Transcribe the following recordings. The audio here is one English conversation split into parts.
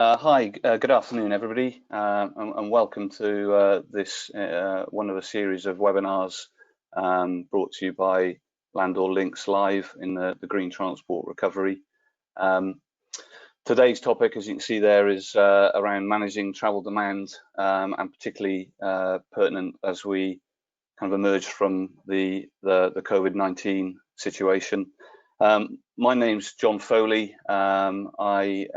Hi, good afternoon, everybody, and welcome to this one of a series of webinars brought to you by Landor Links Live in the Green Transport Recovery. Today's topic, as you can see there, is around managing travel demand, and particularly pertinent as we kind of emerge from the COVID-19 situation. My name's John Foley. I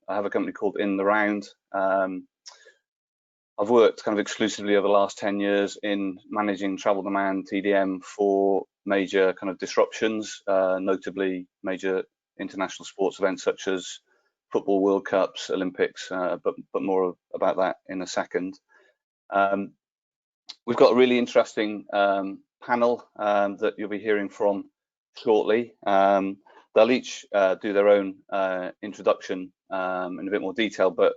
have a company called In the Round. I've worked kind of exclusively over the last 10 years in managing travel demand, TDM, for major kind of disruptions, notably major international sports events such as Football World Cups, Olympics, but more about that in a second. We've got a really interesting panel that you'll be hearing from shortly. They'll each do their own introduction in a bit more detail, but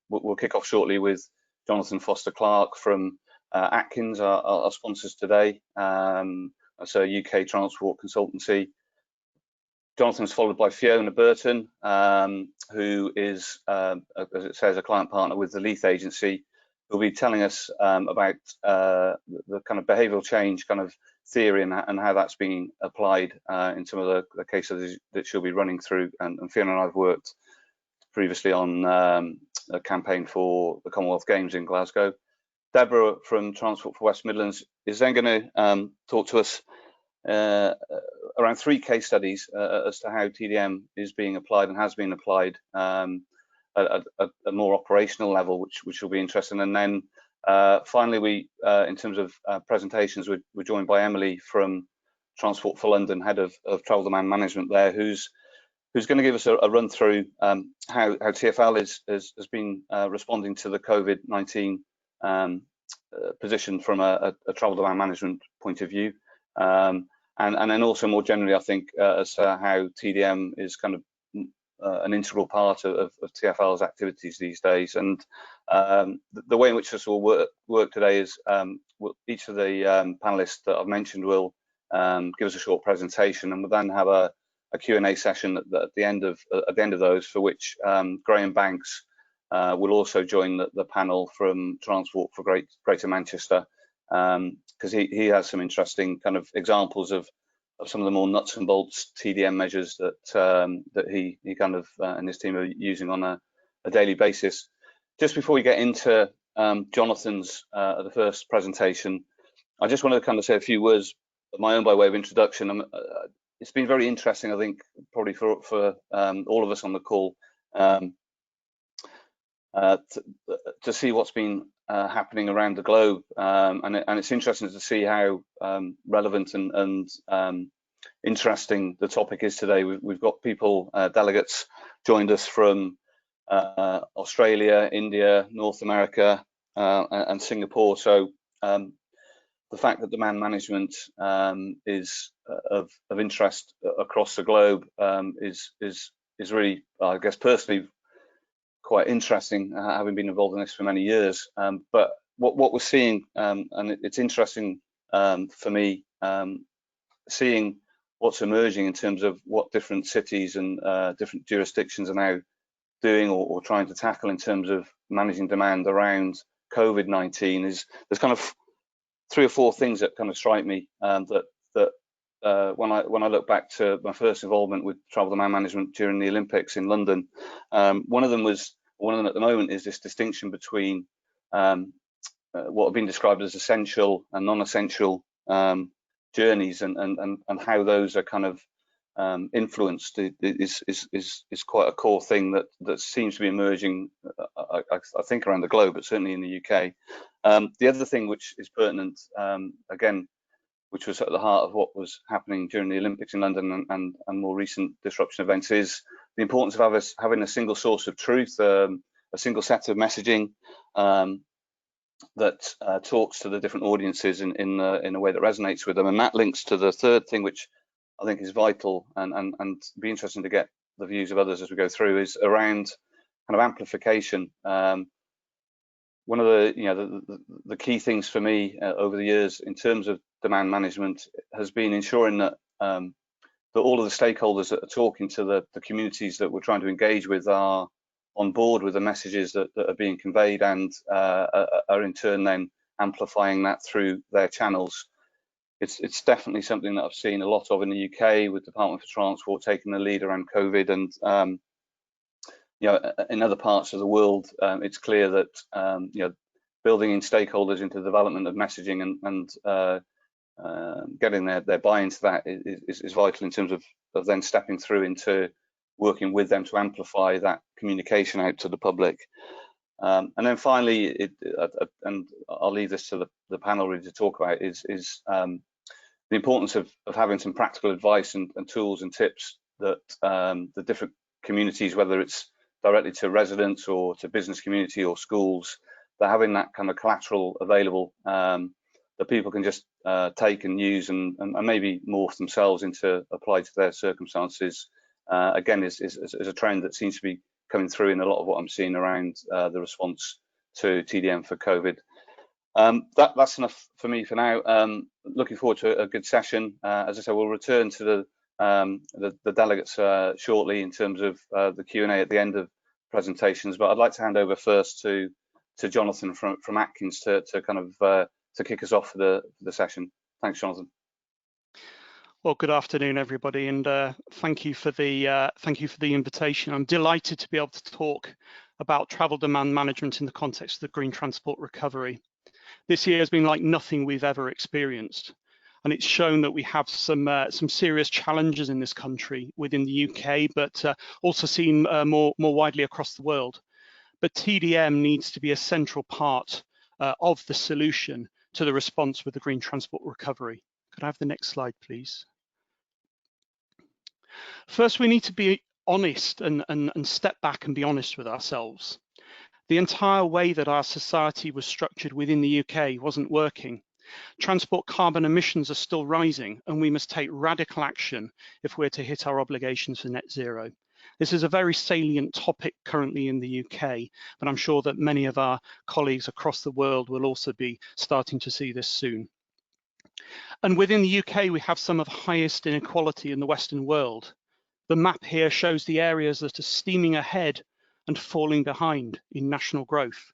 we'll kick off shortly with Jonathan Foster-Clark from Atkins, our sponsors today. That's a UK transport consultancy. Jonathan's followed by Fiona Burton, who is, as it says, a client partner with the Leith Agency, who'll be telling us about the kind of behavioural change kind of theory and how that's being applied in some of the cases that she'll be running through. And Fiona and I have worked previously on a campaign for the Commonwealth Games in Glasgow. Deborah from Transport for West Midlands is then going to talk to us around 3 case studies as to how TDM is being applied and has been applied at a more operational level, which will be interesting. And then finally, we, in terms of presentations, we're joined by Emily from Transport for London, head of travel demand management there, who's going to give us a run through how TfL has been responding to the COVID-19 position from a travel demand management point of view, and then also more generally, I think, as to how TDM is kind of an integral part of TfL's activities these days. And the way in which this will work today is each of the panelists that I've mentioned will give us a short presentation, and we'll then have a Q&A session at the end of those, for which Graham Banks will also join the panel from Transport for Greater Manchester, because he has some interesting kind of examples of some of the more nuts and bolts TDM measures that he kind of and his team are using on a daily basis. Just before we get into Jonathan's the first presentation, I just want to kind of say a few words of my own by way of introduction. It's been very interesting, I think, probably for all of us on the call, to see what's been happening around the globe, and it's interesting to see how relevant and interesting the topic is today. We've got people, delegates joined us from Australia, India, North America, and Singapore. So the fact that demand management is of interest across the globe is really, I guess, personally quite interesting, having been involved in this for many years. But what we're seeing, and it's interesting for me, seeing what's emerging in terms of what different cities and different jurisdictions are now doing or trying to tackle in terms of managing demand around COVID-19 is there's kind of 3 or 4 things that kind of strike me, that when I look back to my first involvement with travel demand management during the Olympics in London, one of them at the moment is this distinction between what have been described as essential and non-essential journeys, and how those are kind of influenced is quite a core thing that seems to be emerging, I think, around the globe, but certainly in the UK. The other thing which is pertinent, again, which was at the heart of what was happening during the Olympics in London and more recent disruption events, is the importance of having a single source of truth, a single set of messaging that talks to the different audiences in a way that resonates with them. And that links to the third thing, which I think is vital and be interesting to get the views of others as we go through, is around kind of amplification. One of the key things for me over the years in terms of demand management has been ensuring that that all of the stakeholders that are talking to the communities that we're trying to engage with are on board with the messages that are being conveyed, and are in turn then amplifying that through their channels. It's definitely something that I've seen a lot of in the UK, with Department for Transport taking the lead around COVID, and you know, in other parts of the world, it's clear that you know, building in stakeholders into the development of messaging and getting their buy-in to that is vital in terms of then stepping through into working with them to amplify that communication out to the public. And then finally, and I'll leave this to the panel really to talk about, is the importance of having some practical advice and tools and tips that the different communities, whether it's directly to residents or to business community or schools, they're having that kind of collateral available that people can just take and use and maybe morph themselves into apply to their circumstances. Again, is a trend that seems to be coming through in a lot of what I'm seeing around the response to TDM for COVID. That's enough for me for now. Looking forward to a good session. As I said, we'll return to the delegates shortly in terms of the Q&A at the end of presentations, but I'd like to hand over first to Jonathan from Atkins to kind of to kick us off for the session. Thanks, Jonathan. Well, good afternoon, everybody, and thank you for the invitation. I'm delighted to be able to talk about travel demand management in the context of the green transport recovery. This year has been like nothing we've ever experienced, and it's shown that we have some serious challenges in this country within the UK, but also seen more widely across the world. But TDM needs to be a central part of the solution to the response with the green transport recovery. Could I have the next slide, please? First, we need to be honest and step back and be honest with ourselves. The entire way that our society was structured within the UK wasn't working. Transport carbon emissions are still rising, and we must take radical action if we're to hit our obligations for net zero. This is a very salient topic currently in the UK, but I'm sure that many of our colleagues across the world will also be starting to see this soon. And within the UK, we have some of the highest inequality in the Western world. The map here shows the areas that are steaming ahead and falling behind in national growth.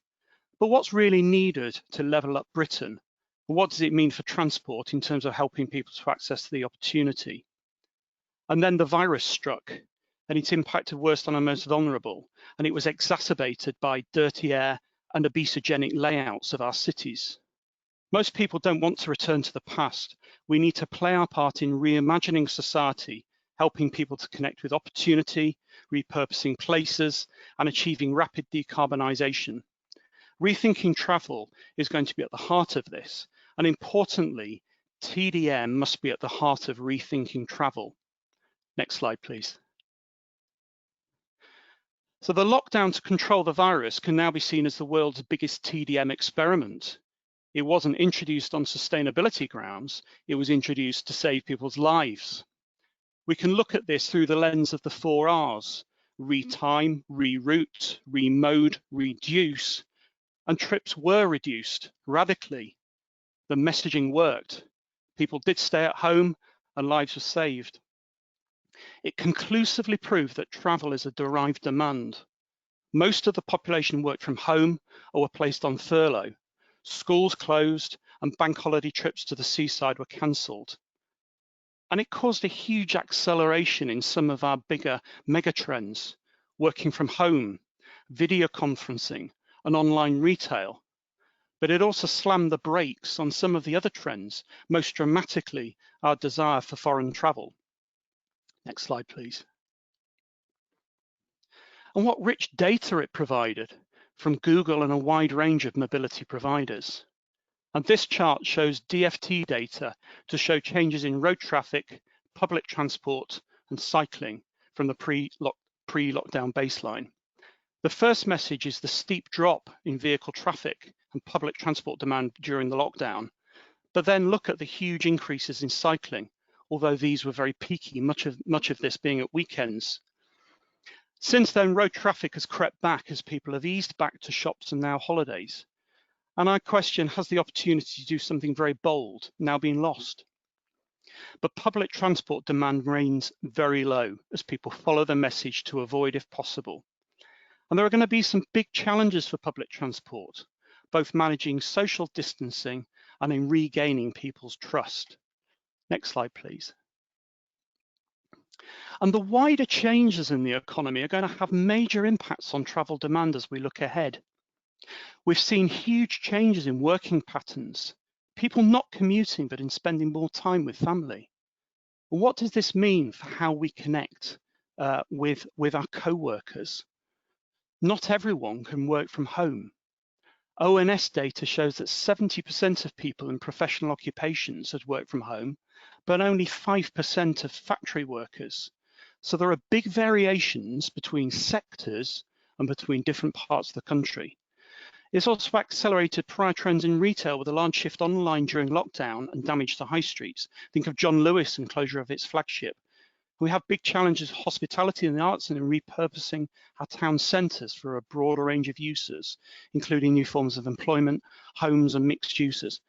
But what's really needed to level up Britain? What does it mean for transport in terms of helping people to access the opportunity? And then the virus struck, and it impacted worst on our most vulnerable, and it was exacerbated by dirty air and obesogenic layouts of our cities. Most people don't want to return to the past. We need to play our part in reimagining society, helping people to connect with opportunity, repurposing places, and achieving rapid decarbonisation. Rethinking travel is going to be at the heart of this, and importantly, TDM must be at the heart of rethinking travel. Next slide, please. So the lockdown to control the virus can now be seen as the world's biggest TDM experiment. It wasn't introduced on sustainability grounds, it was introduced to save people's lives. We can look at this through the lens of the 4 Rs: retime, reroute, remode, reduce, and trips were reduced radically. The messaging worked. People did stay at home and lives were saved. It conclusively proved that travel is a derived demand. Most of the population worked from home or were placed on furlough. Schools closed and bank holiday trips to the seaside were cancelled. And it caused a huge acceleration in some of our bigger megatrends: working from home, video conferencing, and online retail. But it also slammed the brakes on some of the other trends, most dramatically our desire for foreign travel. Next slide, please. And what rich data it provided from Google and a wide range of mobility providers. And this chart shows DFT data to show changes in road traffic, public transport, and cycling from the pre-lockdown baseline. The first message is the steep drop in vehicle traffic and public transport demand during the lockdown. But then look at the huge increases in cycling, although these were very peaky, much of this being at weekends. Since then, road traffic has crept back as people have eased back to shops and now holidays. And I question, has the opportunity to do something very bold now been lost? But public transport demand remains very low as people follow the message to avoid if possible. And there are going to be some big challenges for public transport, both managing social distancing and in regaining people's trust. Next slide, please. And the wider changes in the economy are going to have major impacts on travel demand as we look ahead. We've seen huge changes in working patterns, people not commuting, but in spending more time with family. What does this mean for how we connect with our co-workers? Not everyone can work from home. ONS data shows that 70% of people in professional occupations had worked from home, but only 5% of factory workers. So there are big variations between sectors and between different parts of the country. It's also accelerated prior trends in retail with a large shift online during lockdown and damage to high streets. Think of John Lewis and closure of its flagship. We have big challenges of hospitality and the arts and in repurposing our town centres for a broader range of uses, including new forms of employment, homes and mixed uses.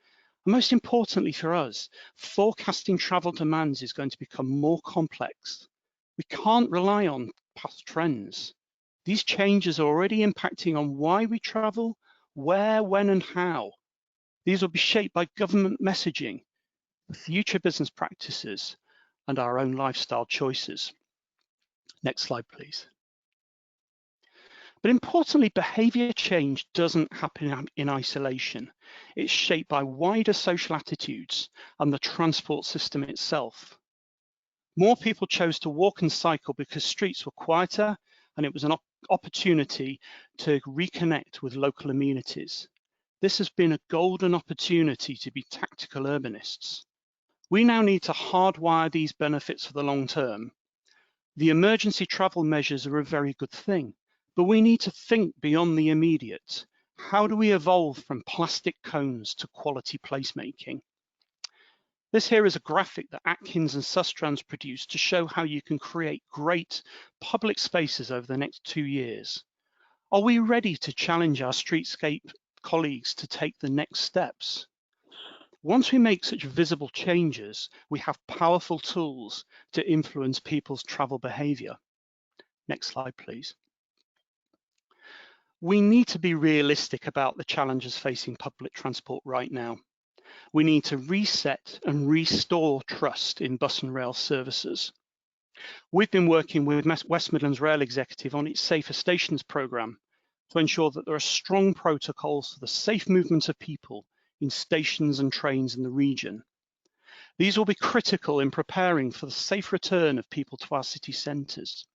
And most importantly for us, forecasting travel demands is going to become more complex. We can't rely on past trends. These changes are already impacting on why we travel, where, when and how. These will be shaped by government messaging, future business practices, and our own lifestyle choices. Next slide, please. But importantly, behaviour change doesn't happen in isolation. It's shaped by wider social attitudes and the transport system itself. More people chose to walk and cycle because streets were quieter and it was an opportunity to reconnect with local amenities. This has been a golden opportunity to be tactical urbanists. We now need to hardwire these benefits for the long term. The emergency travel measures are a very good thing, but we need to think beyond the immediate. How do we evolve from plastic cones to quality placemaking? This here is a graphic that Atkins and Sustrans produced to show how you can create great public spaces over the next 2 years. Are we ready to challenge our streetscape colleagues to take the next steps? Once we make such visible changes, we have powerful tools to influence people's travel behaviour. Next slide, please. We need to be realistic about the challenges facing public transport right now. We need to reset and restore trust in bus and rail services. We've been working with West Midlands Rail Executive on its Safer Stations programme to ensure that there are strong protocols for the safe movement of people in stations and trains in the region. These will be critical in preparing for the safe return of people to our city centres.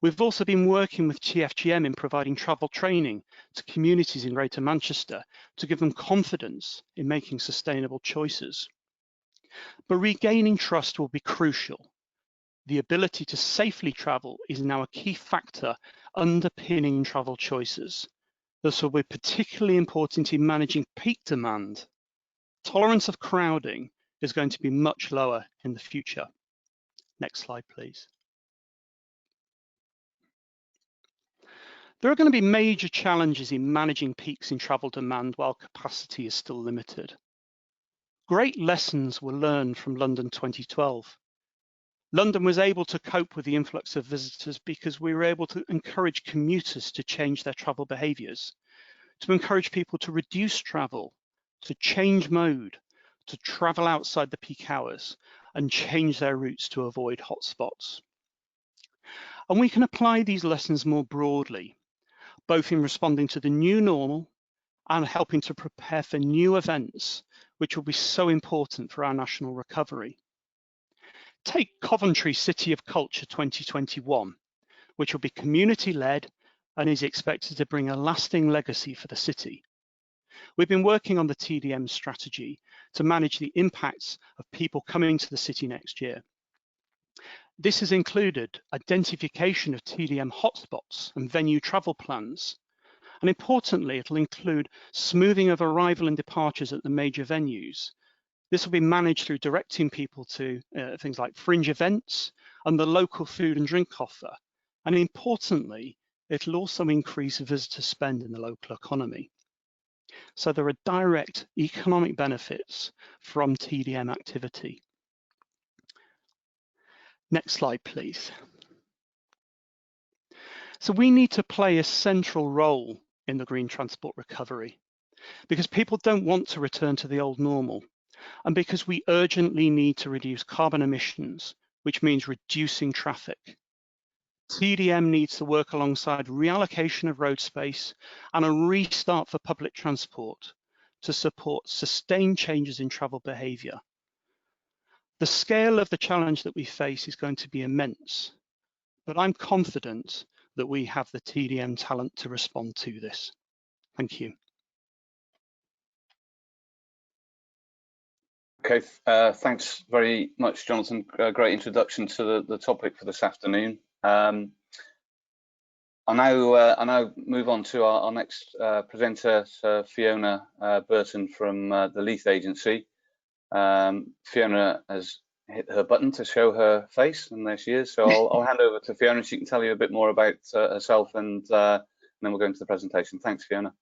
We've also been working with TfGM in providing travel training to communities in Greater Manchester to give them confidence in making sustainable choices. But regaining trust will be crucial. The ability to safely travel is now a key factor underpinning travel choices. This will be particularly important in managing peak demand. Tolerance of crowding is going to be much lower in the future. Next slide, please. There are going to be major challenges in managing peaks in travel demand while capacity is still limited. Great lessons were learned from London 2012. London was able to cope with the influx of visitors because we were able to encourage commuters to change their travel behaviours, to encourage people to reduce travel, to change mode, to travel outside the peak hours and change their routes to avoid hotspots. And we can apply these lessons more broadly, both in responding to the new normal and helping to prepare for new events, which will be so important for our national recovery. Take Coventry City of Culture 2021, which will be community-led and is expected to bring a lasting legacy for the city. We've been working on the TDM strategy to manage the impacts of people coming to the city next year. This has included identification of TDM hotspots and venue travel plans. And importantly, it'll include smoothing of arrival and departures at the major venues. This will be managed through directing people to things like fringe events and the local food and drink offer. And importantly, it'll also increase visitor spend in the local economy. So there are direct economic benefits from TDM activity. Next slide, please. So we need to play a central role in the green transport recovery because people don't want to return to the old normal, and because we urgently need to reduce carbon emissions, which means reducing traffic. TDM needs to work alongside reallocation of road space and a restart for public transport to support sustained changes in travel behaviour. The scale of the challenge that we face is going to be immense, but I'm confident that we have the TDM talent to respond to this. Thank you. Okay, thanks very much, Jonathan. Great introduction to the topic for this afternoon. I'll now move on to our next presenter, Fiona Burton from the Leith Agency. Fiona has hit her button to show her face, and there she is. So I'll hand over to Fiona. She can tell you a bit more about herself, and then we'll go into the presentation. Thanks, Fiona.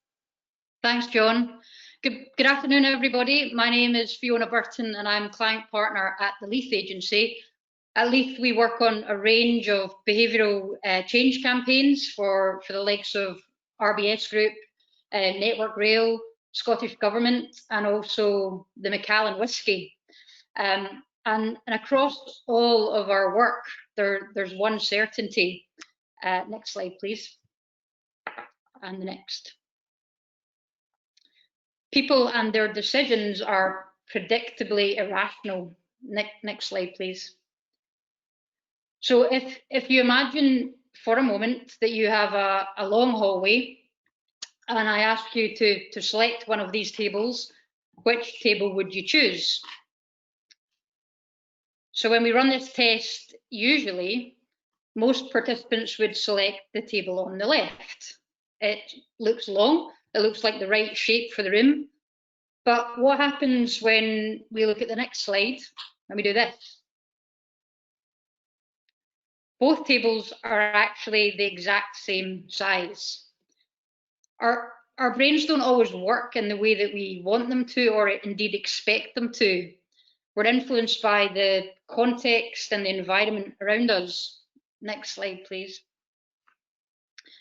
Thanks, John. Good afternoon, everybody. My name is Fiona Burton, and I'm client partner at the Leith Agency. At Leith, we work on a range of behavioural change campaigns for the likes of RBS Group, Network Rail, Scottish Government, and also the Macallan Whisky. And across all of our work, there's one certainty. Next slide, please. And the next. People and their decisions are predictably irrational. Next slide, please. So if you imagine for a moment that you have a long hallway, and I ask you to select one of these tables, which table would you choose? So when we run this test, usually most participants would select the table on the left. It looks long, it looks like the right shape for the room. But what happens when we look at the next slide and we do this? Both tables are actually the exact same size. Our brains don't always work in the way that we want them to, or indeed expect them to. We're influenced by the context and the environment around us. Next slide, please.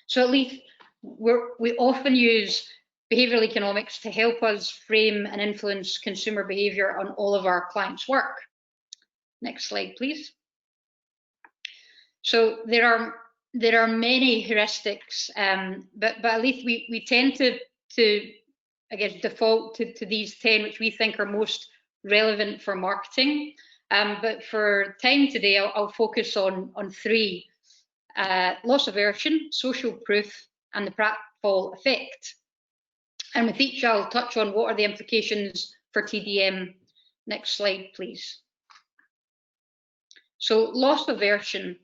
So at Leith, we often use behavioural economics to help us frame and influence consumer behaviour on all of our clients' work. Next slide, please. So there are many heuristics, but at Leith we tend to I guess default to these 10 which we think are most relevant for marketing. But for time today, I'll focus on 3: loss aversion, social proof, and the Pratfall effect. And with each, I'll touch on what are the implications for TDM. Next slide, please. So loss aversion.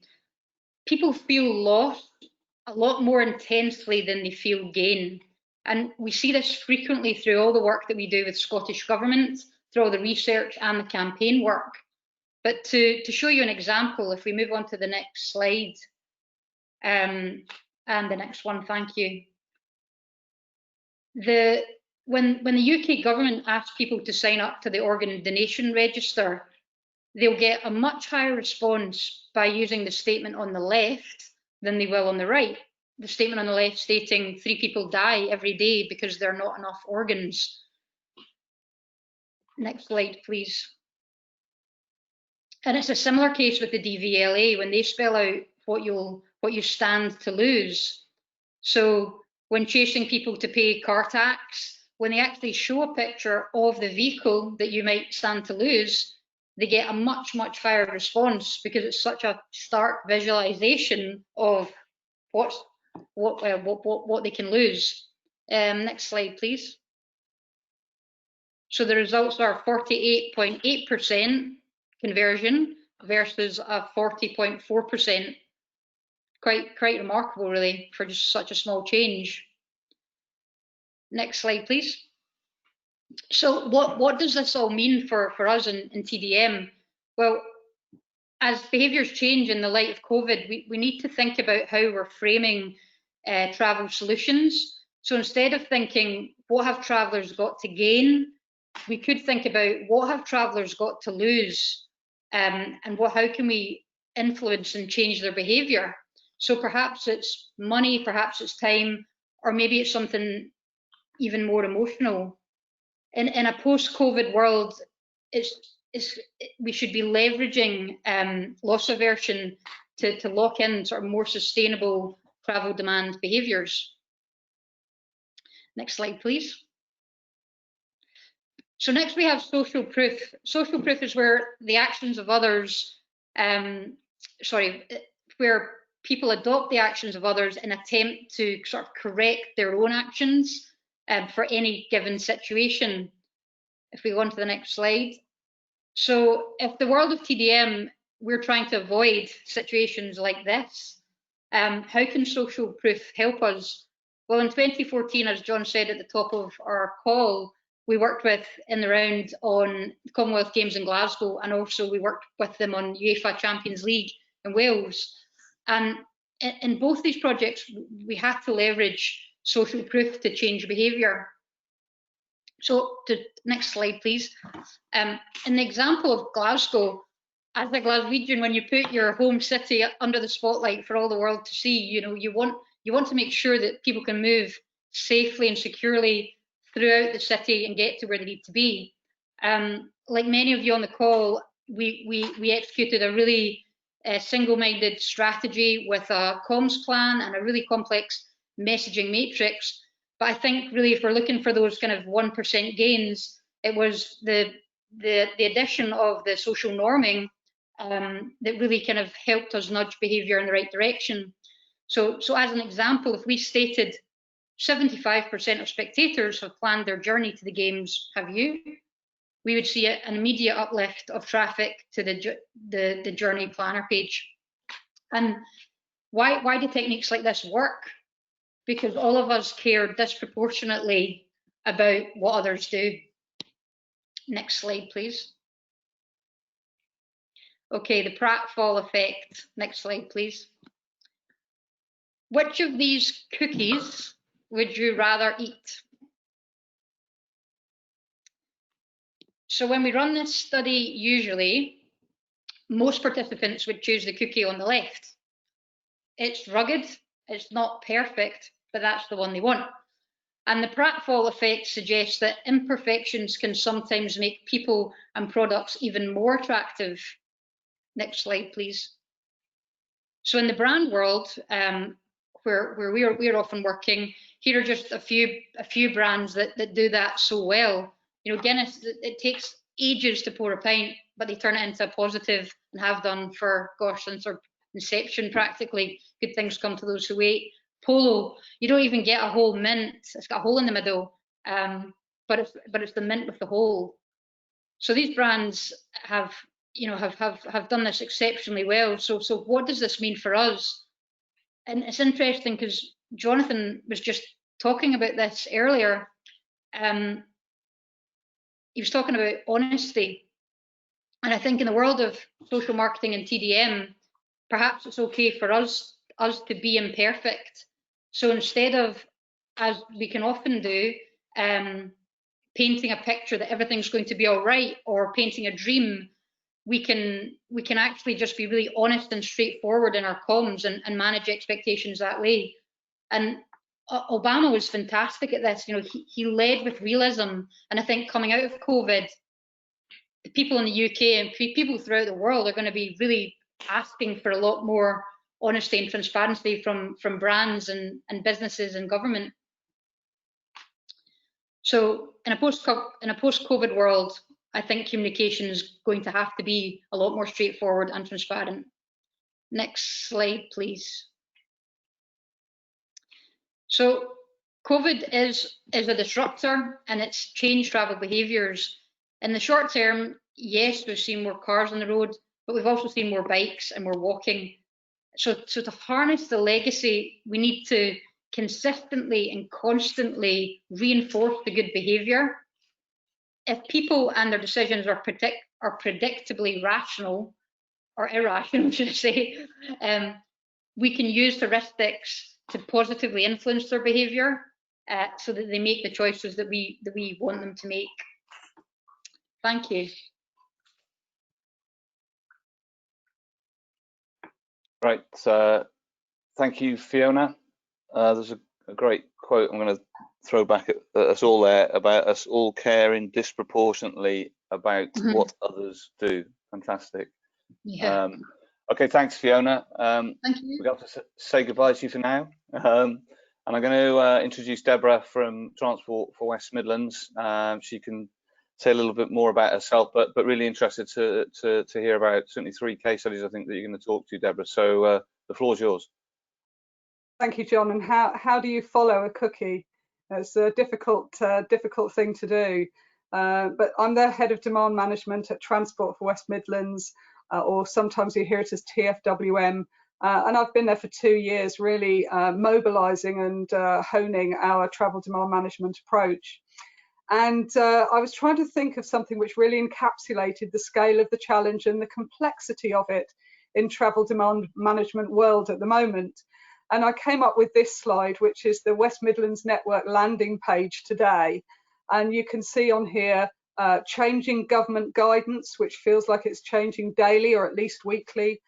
People feel loss a lot more intensely than they feel gain. And we see this frequently through all the work that we do with Scottish Government, through all the research and the campaign work. But to show you an example, if we move on to the next slide, and the next one, thank you. When the UK government asks people to sign up to the organ donation register, they'll get a much higher response by using the statement on the left than they will on the right. The statement on the left stating 3 people die every day because there are not enough organs. Next slide, please. And it's a similar case with the DVLA when they spell out what you stand to lose. So when chasing people to pay car tax, when they actually show a picture of the vehicle that you might stand to lose, they get a much higher response because it's such a stark visualization of what they can lose. Next slide, please. So the results are 48.8% conversion versus a 40.4%. Quite remarkable, really, for just such a small change. Next slide, please. So what does this all mean for us in TDM? Well, as behaviours change in the light of COVID, we need to think about how we're framing travel solutions. So instead of thinking, what have travellers got to gain? We could think about what have travellers got to lose, and how can we influence and change their behaviour? So perhaps it's money, perhaps it's time, or maybe it's something even more emotional. In a post-COVID world, we should be leveraging loss aversion to lock in sort of more sustainable travel demand behaviours. Next slide, please. So next we have social proof. Social proof is where the actions of others, where people adopt the actions of others in attempt to sort of correct their own actions for any given situation. If we go on to the next slide. So if the world of TDM, we're trying to avoid situations like this, how can social proof help us? Well, in 2014, as John said at the top of our call, we worked with in the round on Commonwealth Games in Glasgow, and also we worked with them on UEFA Champions League in Wales. And in both these projects, we had to leverage social proof to change behaviour. So, next slide, please. In the example of Glasgow, as a Glaswegian, when you put your home city under the spotlight for all the world to see, you want to make sure that people can move safely and securely throughout the city and get to where they need to be. Like many of you on the call, we executed a really single-minded strategy with a comms plan and a really complex messaging matrix. But I think really, if we're looking for those kind of 1% gains, it was the addition of the social norming that really kind of helped us nudge behaviour in the right direction. So as an example, if we stated 75% of spectators have planned their journey to the games, have you? We would see an immediate uplift of traffic to the journey planner page. And why do techniques like this work? Because all of us care disproportionately about what others do. Next slide, please. Okay, the Pratfall effect. Next slide, please. Which of these cookies would you rather eat? So when we run this study, usually, most participants would choose the cookie on the left. It's rugged, it's not perfect, but that's the one they want. And the Pratfall effect suggests that imperfections can sometimes make people and products even more attractive. Next slide, please. So in the brand world, where we're often working, here are just a few brands that do that so well. Guinness, it takes ages to pour a pint, but they turn it into a positive and have done for, gosh, since our inception practically. Good things come to those who wait. Polo, you don't even get a whole mint. It's got a hole in the middle, but it's the mint with the hole. So these brands have done this exceptionally well. So what does this mean for us? And it's interesting because Jonathan was just talking about this earlier. He was talking about honesty, and I think in the world of social marketing and TDM, perhaps it's okay for us to be imperfect. So instead of, as we can often do, painting a picture that everything's going to be all right, or painting a dream, we can actually just be really honest and straightforward in our comms and manage expectations that way. And Obama was fantastic at this. He led with realism, and I think coming out of COVID, the people in the UK and people throughout the world are going to be really asking for a lot more honesty and transparency from brands and businesses and government. So in a post-COVID world, I think communication is going to have to be a lot more straightforward and transparent. Next slide, please. So COVID is a disruptor, and it's changed travel behaviours. In the short term, yes, we've seen more cars on the road, but we've also seen more bikes and more walking. So to harness the legacy, we need to consistently and constantly reinforce the good behaviour. If people and their decisions are predictably rational, or irrational, should I say, we can use heuristics to positively influence their behaviour so that they make the choices that we want them to make. Thank you. Right. Thank you, Fiona. There's a great quote I'm going to throw back at us all there about us all caring disproportionately about what others do. Fantastic. Yeah. Okay, thanks, Fiona. Thank you. We've got to say goodbye to you for now. And I'm going to introduce Deborah from Transport for West Midlands. She can say a little bit more about herself, but really interested to hear about certainly 3 case studies I think that you're going to talk to, Deborah. So the floor is yours. Thank you, John. And how do you follow a cookie? It's a difficult thing to do. But I'm the head of demand management at Transport for West Midlands, or sometimes you hear it as TFWM. And I've been there for 2 years, really mobilising and honing our travel demand management approach. And I was trying to think of something which really encapsulated the scale of the challenge and the complexity of it in travel demand management world at the moment. And I came up with this slide, which is the West Midlands Network landing page today. And you can see on here changing government guidance, which feels like it's changing daily or at least weekly.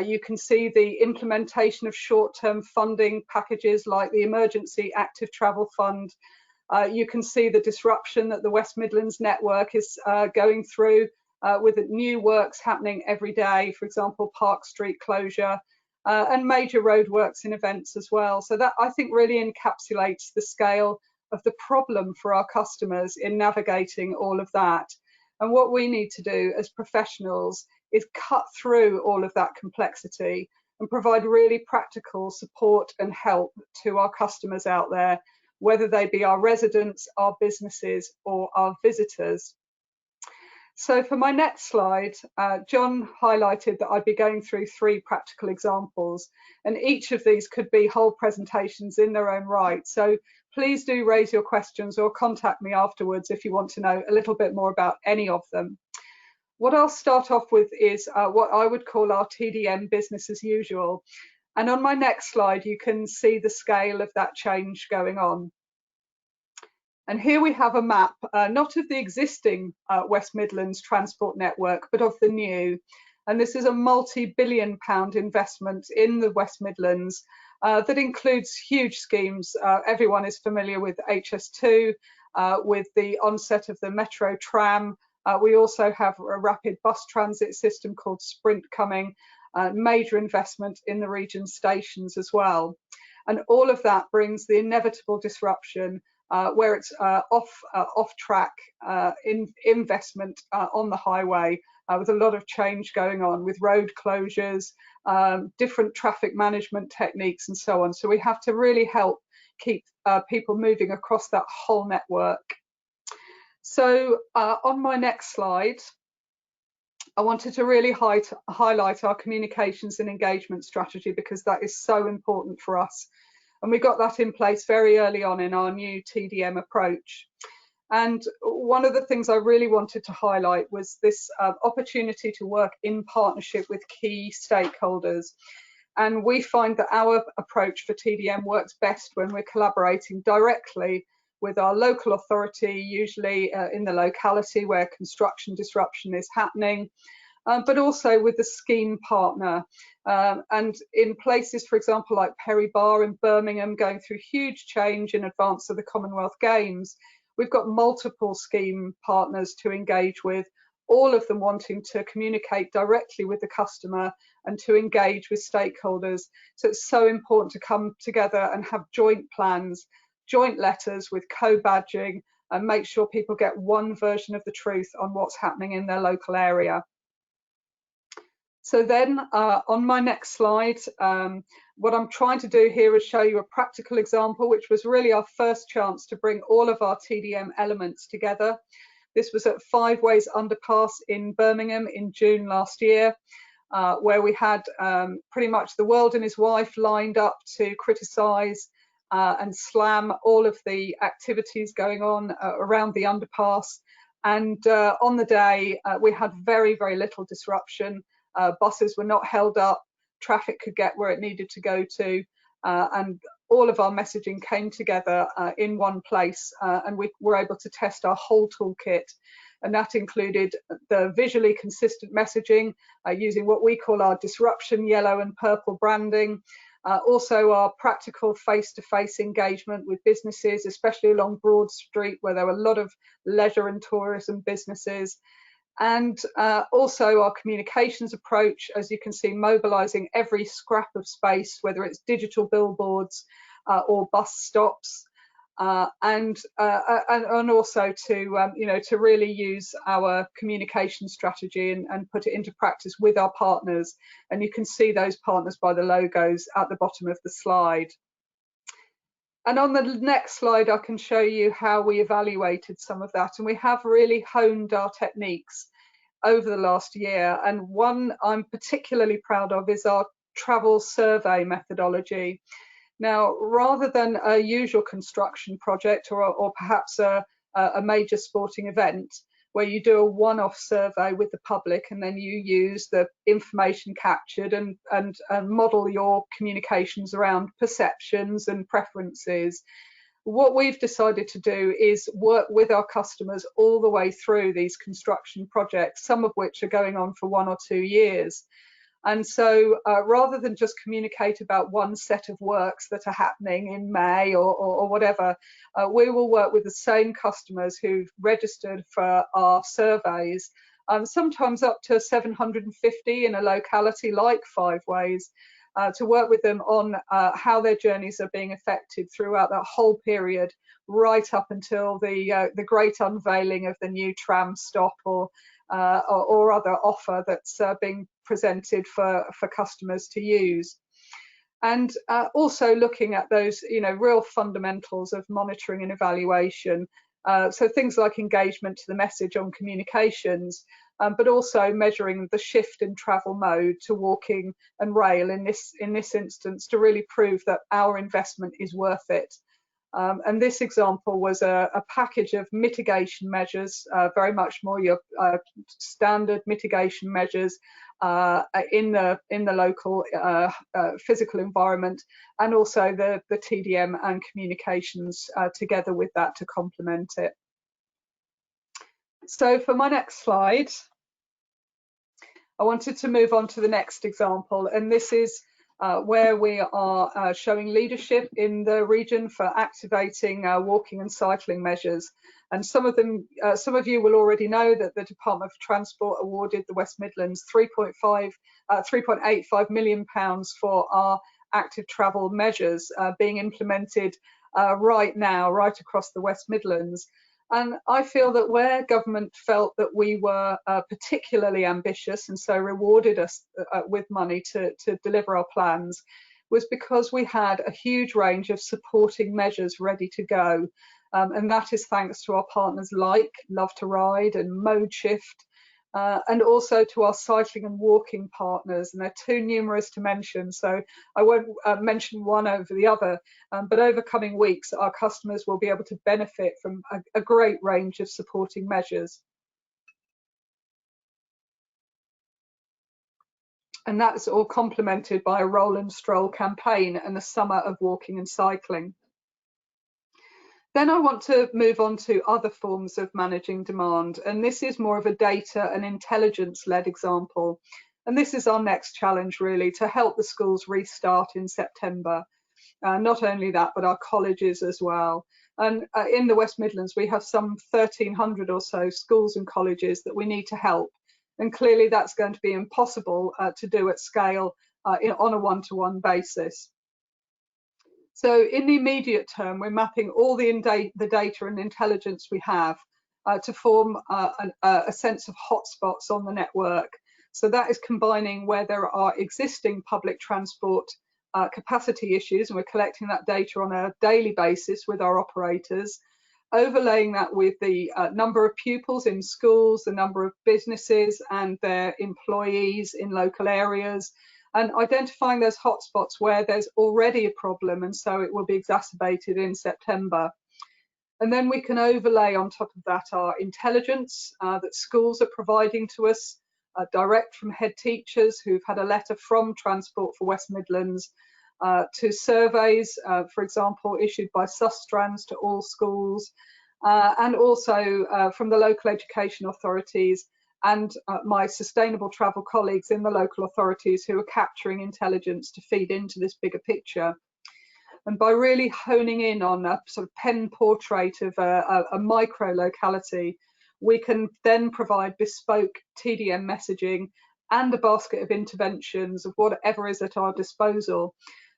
You can see the implementation of short-term funding packages like the Emergency Active Travel Fund. You can see the disruption that the West Midlands Network is going through with new works happening every day, for example, Park Street closure, and major roadworks in events as well. So that, I think, really encapsulates the scale of the problem for our customers in navigating all of that. And what we need to do as professionals is cut through all of that complexity and provide really practical support and help to our customers out there, whether they be our residents, our businesses, or our visitors. So for my next slide, John highlighted that I'd be going through 3 practical examples, and each of these could be whole presentations in their own right. So please do raise your questions or contact me afterwards if you want to know a little bit more about any of them. What I'll start off with is what I would call our TDM business as usual. And on my next slide, you can see the scale of that change going on. And here we have a map, not of the existing West Midlands transport network, but of the new. And this is a multi-billion-pound investment in the West Midlands that includes huge schemes. Everyone is familiar with HS2, with the onset of the Metro tram. We also have a rapid bus transit system called Sprint coming, major investment in the region stations as well. And all of that brings the inevitable disruption where it's off-track investment on the highway with a lot of change going on with road closures, different traffic management techniques and so on. So we have to really help keep people moving across that whole network. So on my next slide, I wanted to really highlight our communications and engagement strategy because that is so important for us. And we got that in place very early on in our new TDM approach. And one of the things I really wanted to highlight was this opportunity to work in partnership with key stakeholders. And we find that our approach for TDM works best when we're collaborating directly with our local authority, usually in the locality where construction disruption is happening, but also with the scheme partner. And in places, for example, like Perry Bar in Birmingham, going through huge change in advance of the Commonwealth Games, we've got multiple scheme partners to engage with, all of them wanting to communicate directly with the customer and to engage with stakeholders. So it's so important to come together and have joint plans, joint letters with co-badging, and make sure people get one version of the truth on what's happening in their local area. So then on my next slide, what I'm trying to do here is show you a practical example, which was really our first chance to bring all of our TDM elements together. This was at 5 Ways Underpass in Birmingham in June last year, where we had pretty much the world and his wife lined up to criticise and slam all of the activities going on around the underpass. And on the day, we had very, very little disruption. Buses were not held up, traffic could get where it needed to go to, and all of our messaging came together in one place, and we were able to test our whole toolkit. And that included the visually consistent messaging using what we call our disruption yellow and purple branding, Also our practical face-to-face engagement with businesses, especially along Broad Street, where there were a lot of leisure and tourism businesses. And also our communications approach, as you can see, mobilising every scrap of space, whether it's digital billboards or bus stops, and also to to really use our communication strategy and put it into practice with our partners. And you can see those partners by the logos at the bottom of the slide. And on the next slide, I can show you how we evaluated some of that. And we have really honed our techniques over the last year. And one I'm particularly proud of is our travel survey methodology. Now, rather than a usual construction project or perhaps a major sporting event, where you do a one-off survey with the public and then you use the information captured and model your communications around perceptions and preferences. What we've decided to do is work with our customers all the way through these construction projects, some of which are going on for 1 or 2 years. And so rather than just communicate about one set of works that are happening in May or whatever, we will work with the same customers who've registered for our surveys, sometimes up to 750 in a locality like Five Ways, to work with them on how their journeys are being affected throughout that whole period, right up until the great unveiling of the new tram stop or other offer that's being presented for customers to use. And also looking at those real fundamentals of monitoring and evaluation, so things like engagement to the message on communications, but also measuring the shift in travel mode to walking and rail in this instance to really prove that our investment is worth it. And this example was a package of mitigation measures, very much more your standard mitigation measures in the local physical environment, and also the TDM and communications together with that to complement it. So for my next slide, I wanted to move on to the next example, and this is where we are showing leadership in the region for activating walking and cycling measures. And some of you will already know that the Department for Transport awarded the West Midlands £3.85 million for our active travel measures being implemented right now, right across the West Midlands. And I feel that where government felt that we were particularly ambitious and so rewarded us with money to deliver our plans was because we had a huge range of supporting measures ready to go. And that is thanks to our partners like Love to Ride and Mode Shift, and also to our cycling and walking partners, and they're too numerous to mention, so I won't mention one over the other, but over coming weeks our customers will be able to benefit from a great range of supporting measures. And that's all complemented by a roll and stroll campaign and a summer of walking and cycling. Then I want to move on to other forms of managing demand, and this is more of a data and intelligence-led example. And this is our next challenge, really, to help the schools restart in September. Not only that, but our colleges as well. And in the West Midlands, we have some 1,300 or so schools and colleges that we need to help. And clearly that's going to be impossible to do at scale on a one-to-one basis. So in the immediate term, we're mapping all the data and intelligence we have to form a sense of hotspots on the network. So that is combining where there are existing public transport capacity issues, and we're collecting that data on a daily basis with our operators, overlaying that with the number of pupils in schools, the number of businesses and their employees in local areas, and identifying those hotspots where there's already a problem and so it will be exacerbated in September. And then we can overlay on top of that our intelligence that schools are providing to us, direct from head teachers who've had a letter from Transport for West Midlands, to surveys, for example, issued by Sustrans to all schools, and also from the local education authorities, and my sustainable travel colleagues in the local authorities who are capturing intelligence to feed into this bigger picture. And by really honing in on a sort of pen portrait of a micro locality, we can then provide bespoke TDM messaging and a basket of interventions of whatever is at our disposal.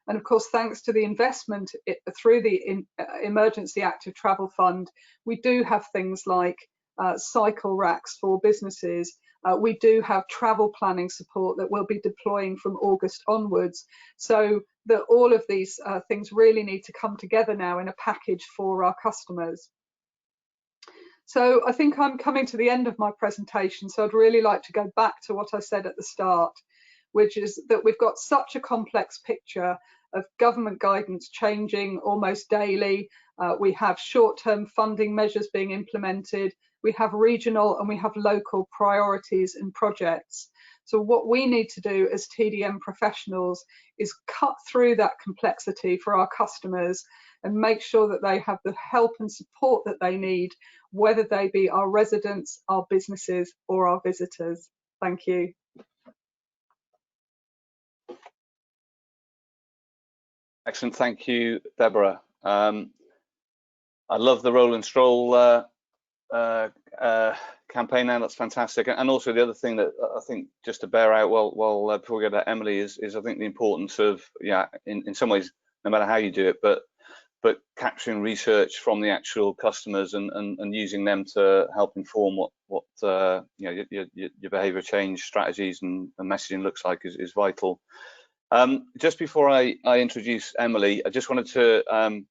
And of course, thanks to the investment through the Emergency Active Travel Fund, we do have things like cycle racks for businesses. We do have travel planning support that we'll be deploying from August onwards. So that all of these things really need to come together now in a package for our customers. So I think I'm coming to the end of my presentation. So I'd really like to go back to what I said at the start, which is that we've got such a complex picture of government guidance changing almost daily. We have short-term funding measures being implemented. We have regional and we have local priorities and projects. So what we need to do as TDM professionals is cut through that complexity for our customers and make sure that they have the help and support that they need, whether they be our residents, our businesses, or our visitors. Thank you. Excellent, thank you, Deborah. I love the Roll and Stroll campaign now, that's fantastic. And also the other thing that I think just to bear out before we go to Emily is I think the importance of, in some ways, no matter how you do it, but capturing research from the actual customers and using them to help inform what your behaviour change strategies and messaging looks like is vital. Just before I introduce Emily, I just wanted to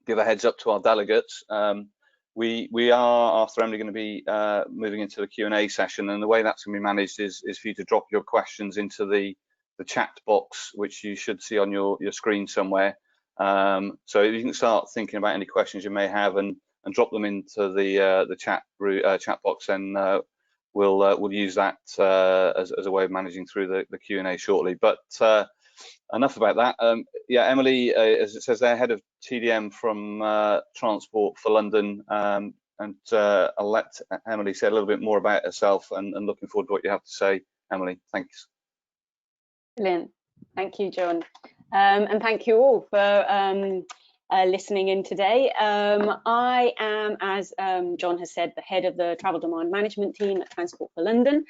give a heads up to our delegates. We are, after Emily, going to be moving into the Q&A session, and the way that's going to be managed is for you to drop your questions into the chat box, which you should see on your screen somewhere. So you can start thinking about any questions you may have and drop them into the chat box, and we'll use that as a way of managing through the Q&A shortly. But enough about that. Emily, as it says there, head of TDM from Transport for London, and I'll let Emily say a little bit more about herself and looking forward to what you have to say. Emily, thanks. Brilliant. Thank you, John. And thank you all for listening in today. I am, as John has said, the head of the Travel Demand Management team at Transport for London.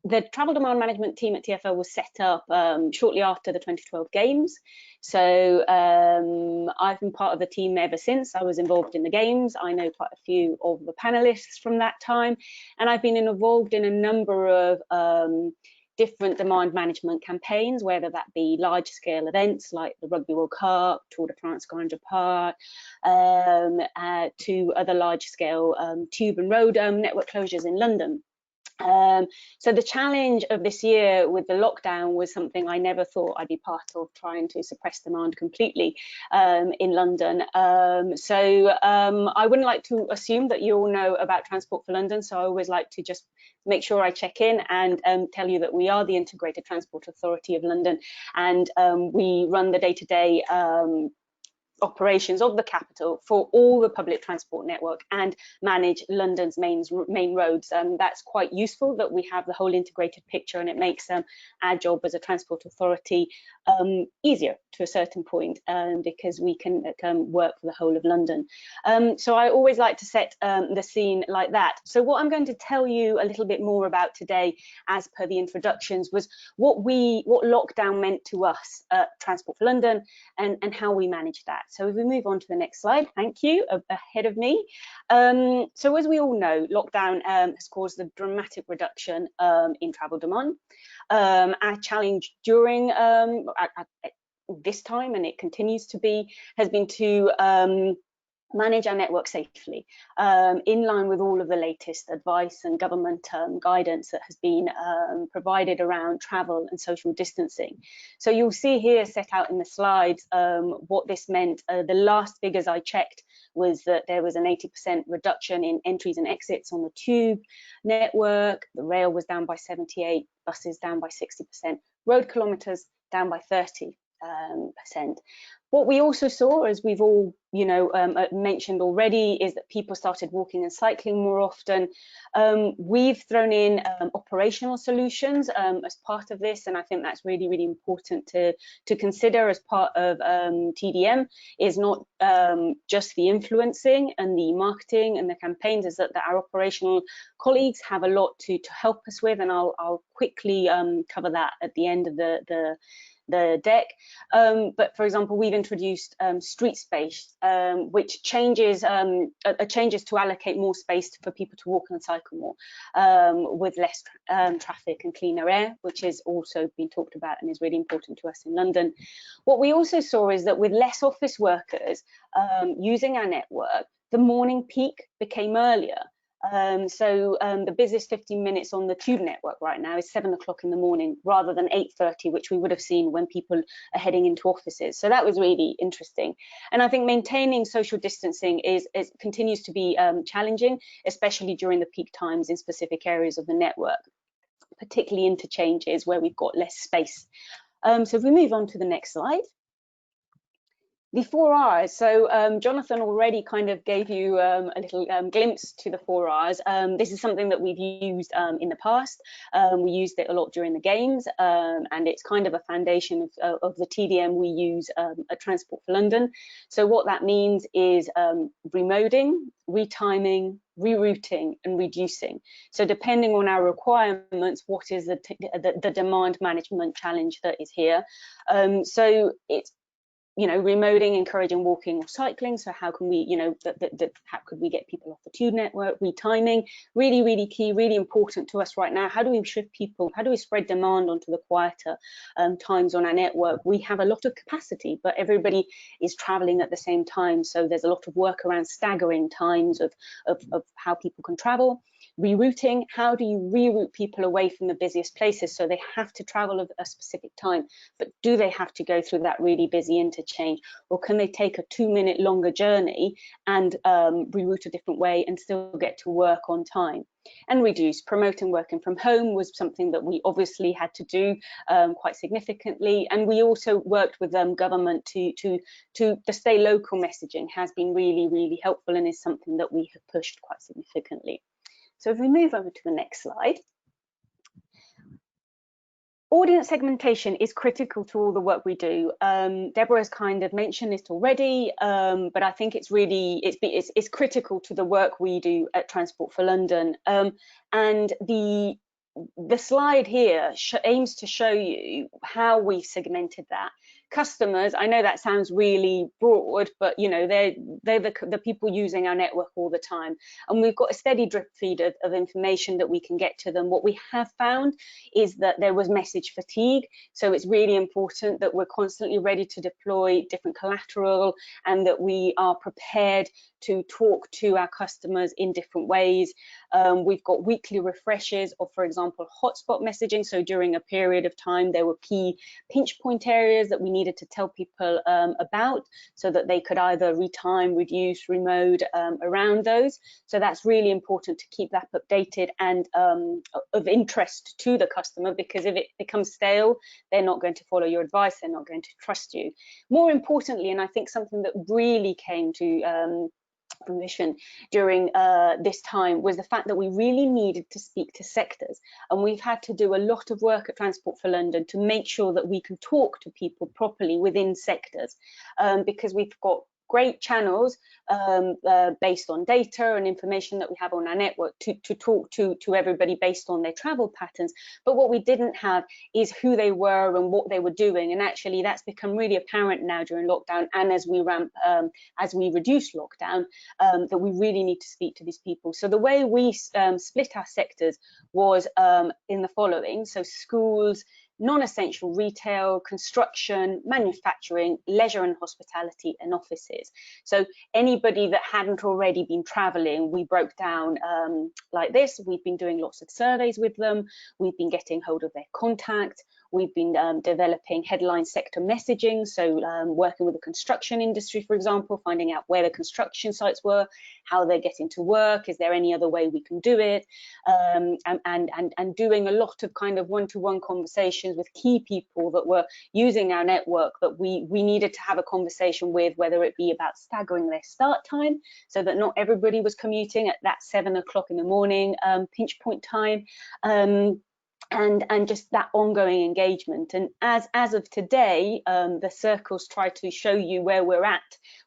The Travel Demand Management team at TfL was set up shortly after the 2012 Games. So I've been part of the team ever since. I was involved in the Games. I know quite a few of the panelists from that time, and I've been involved in a number of different demand management campaigns, whether that be large scale events like the Rugby World Cup, Tour de France Grand Depart, to other large scale tube and road network closures in London. So the challenge of this year with the lockdown was something I never thought I'd be part of, trying to suppress demand completely in London. So I wouldn't like to assume that you all know about Transport for London, so I always like to just make sure I check in and tell you that we are the Integrated Transport Authority of London, and we run the day-to-day operations of the capital for all the public transport network and manage London's main roads. That's quite useful that we have the whole integrated picture, and it makes our job as a transport authority easier to a certain point, because we can work for the whole of London. So I always like to set the scene like that. So what I'm going to tell you a little bit more about today, as per the introductions, was what lockdown meant to us at Transport for London and how we manage that. So if we move on to the next slide, thank you, ahead of me. So as we all know, lockdown has caused a dramatic reduction in travel demand. Our challenge during this time, and it continues to be, has been to manage our network safely, in line with all of the latest advice and government guidance that has been provided around travel and social distancing. So you'll see here set out in the slides what this meant. The last figures I checked was that there was an 80% reduction in entries and exits on the tube network. The rail was down by 78%, buses down by 60%, road kilometres down by 30%. What we also saw, as we've all mentioned already, is that people started walking and cycling more often. We've thrown in operational solutions as part of this, and I think that's really, really important to consider as part of TDM, is not just the influencing and the marketing and the campaigns, is that our operational colleagues have a lot to help us with, and I'll quickly cover that at the end of the deck. But for example, we've introduced street space, which changes to allocate more space for people to walk and cycle more, with less traffic and cleaner air, which has also been talked about and is really important to us in London. What we also saw is that with less office workers using our network, the morning peak became earlier. The busiest 15 minutes on the tube network right now is 7 o'clock in the morning rather than 8:30, which we would have seen when people are heading into offices. So that was really interesting. And I think maintaining social distancing continues to be challenging, especially during the peak times in specific areas of the network, particularly interchanges where we've got less space. So if we move on to the next slide. The 4 R's. So Jonathan already kind of gave you a little glimpse to the 4 R's. This is something that we've used in the past. We used it a lot during the games, and it's kind of a foundation of the TDM we use at Transport for London. So what that means is remoding, retiming, rerouting and reducing. So depending on our requirements, what is the demand management challenge that is here? So it's remoting, encouraging walking or cycling. So how can we, how could we get people off the tube network? Retiming, really, really key, really important to us right now. How do we shift people? How do we spread demand onto the quieter times on our network? We have a lot of capacity, but everybody is traveling at the same time. So there's a lot of work around staggering times of how people can travel. Rerouting, how do you reroute people away from the busiest places so they have to travel at a specific time, but do they have to go through that really busy interchange, or can they take a 2-minute longer journey and reroute a different way and still get to work on time? And reduce, promoting working from home was something that we obviously had to do quite significantly, and we also worked with government to the stay local messaging has been really, really helpful and is something that we have pushed quite significantly. So if we move over to the next slide. Audience segmentation is critical to all the work we do. Deborah has kind of mentioned this already, but I think it's really, it's critical to the work we do at Transport for London. And the slide here aims to show you how we've segmented that. Customers, I know that sounds really broad, but they're the people using our network all the time, and we've got a steady drip feed of information that we can get to them. What we have found is that there was message fatigue, so it's really important that we're constantly ready to deploy different collateral and that we are prepared to talk to our customers in different ways. We've got weekly refreshes of, for example, hotspot messaging. So during a period of time, there were key pinch point areas that we needed to tell people about so that they could either retime, reduce, remode around those. So that's really important to keep that updated and of interest to the customer, because if it becomes stale, they're not going to follow your advice, they're not going to trust you. More importantly, and I think something that really came to fruition during this time was the fact that we really needed to speak to sectors, and we've had to do a lot of work at Transport for London to make sure that we can talk to people properly within sectors, because we've got great channels based on data and information that we have on our network to talk to everybody based on their travel patterns. But what we didn't have is who they were and what they were doing, and actually that's become really apparent now during lockdown, and as we reduce lockdown, that we really need to speak to these people. So the way we split our sectors was in the following: so schools, non-essential retail, construction, manufacturing, leisure and hospitality, and offices. So anybody that hadn't already been traveling, we broke down like this. We've been doing lots of surveys with them. We've been getting hold of their contact. We've been developing headline sector messaging, so working with the construction industry, for example, finding out where the construction sites were, how they're getting to work, is there any other way we can do it, and doing a lot of kind of one-to-one conversations conversations with key people that were using our network that we needed to have a conversation with, whether it be about staggering their start time so that not everybody was commuting at that 7 o'clock in the morning pinch point time, and just that ongoing engagement. And as of today, the circles try to show you where we're at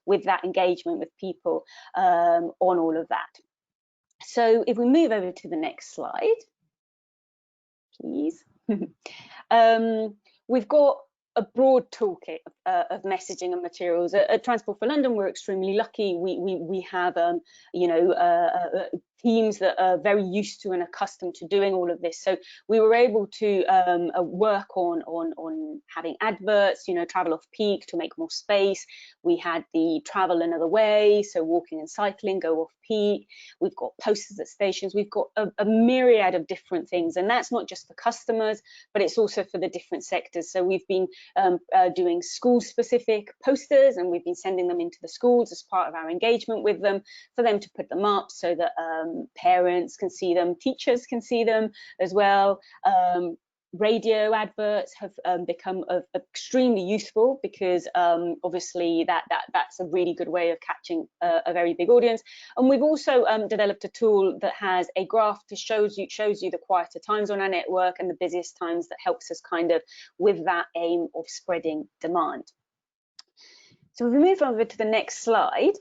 with that engagement with people on all of that. So if we move over to the next slide, please. We've got a broad toolkit of messaging and materials. At Transport for London, we're extremely lucky. We have teams that are very used to and accustomed to doing all of this. So we were able to work on having adverts, travel off peak to make more space. We had the travel another way, so walking and cycling, go off peak. We've got posters at stations. We've got a myriad of different things, and that's not just for customers, but it's also for the different sectors. So we've been doing school-specific posters, and we've been sending them into the schools as part of our engagement with them, for them to put them up so that parents can see them, teachers can see them as well. Radio adverts have become extremely useful because obviously that's a really good way of catching a very big audience. And we've also developed a tool that has a graph that shows you the quieter times on our network and the busiest times, that helps us kind of with that aim of spreading demand. So if we move over to the next slide,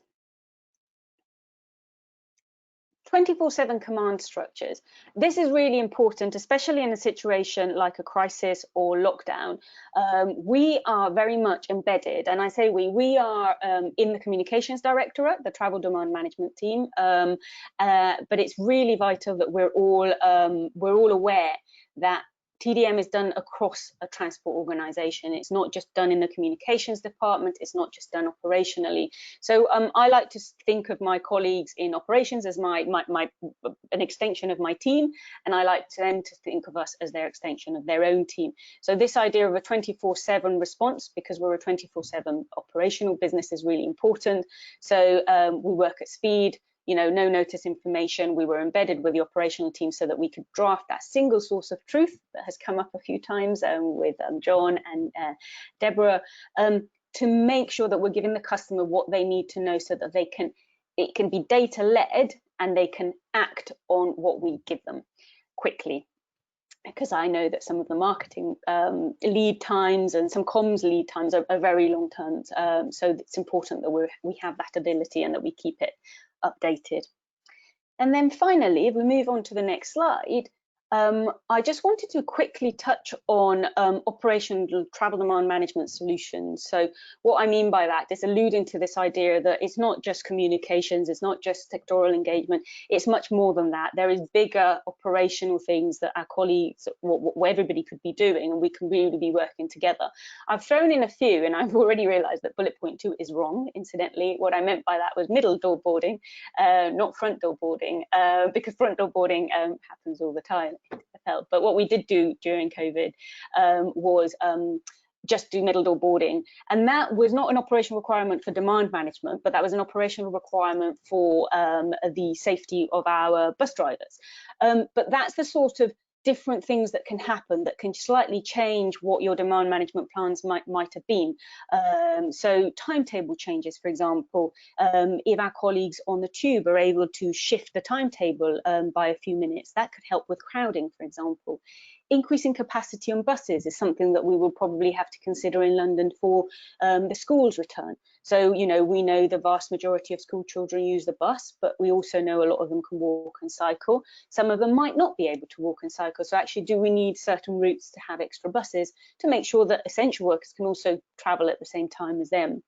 24/7 command structures. This is really important, especially in a situation like a crisis or lockdown. We are very much embedded, and I say we are in the communications directorate, the travel demand management team, but it's really vital that we're all aware that TDM is done across a transport organisation. It's not just done in the communications department. It's not just done operationally. So I like to think of my colleagues in operations as an extension of my team, and I like to think of us as their extension of their own team. So this idea of a 24/7 response, because we're a 24/7 operational business, is really important. So we work at speed. No notice information. We were embedded with the operational team so that we could draft that single source of truth that has come up a few times with John and Deborah, to make sure that we're giving the customer what they need to know so that it can be data led and they can act on what we give them quickly. Because I know that some of the marketing lead times and some comms lead times are very long terms. So it's important that we have that ability and that we keep it updated. And then finally, if we move on to the next slide, I just wanted to quickly touch on operational travel demand management solutions. So what I mean by that is alluding to this idea that it's not just communications, it's not just sectoral engagement, it's much more than that. There is bigger operational things that our colleagues, what everybody could be doing, and we can really be working together. I've thrown in a few, and I've already realized that bullet point 2 is wrong, incidentally. What I meant by that was middle door boarding, not front door boarding, because front door boarding happens all the time. But what we did do during COVID was just do middle door boarding, and that was not an operational requirement for demand management, but that was an operational requirement for the safety of our bus drivers. But that's the sort of different things that can happen that can slightly change what your demand management plans might have been. So timetable changes, for example, if our colleagues on the tube are able to shift the timetable by a few minutes, that could help with crowding, for example. Increasing capacity on buses is something that we will probably have to consider in London for the schools return. So, we know the vast majority of school children use the bus, but we also know a lot of them can walk and cycle. Some of them might not be able to walk and cycle. So actually, do we need certain routes to have extra buses to make sure that essential workers can also travel at the same time as them?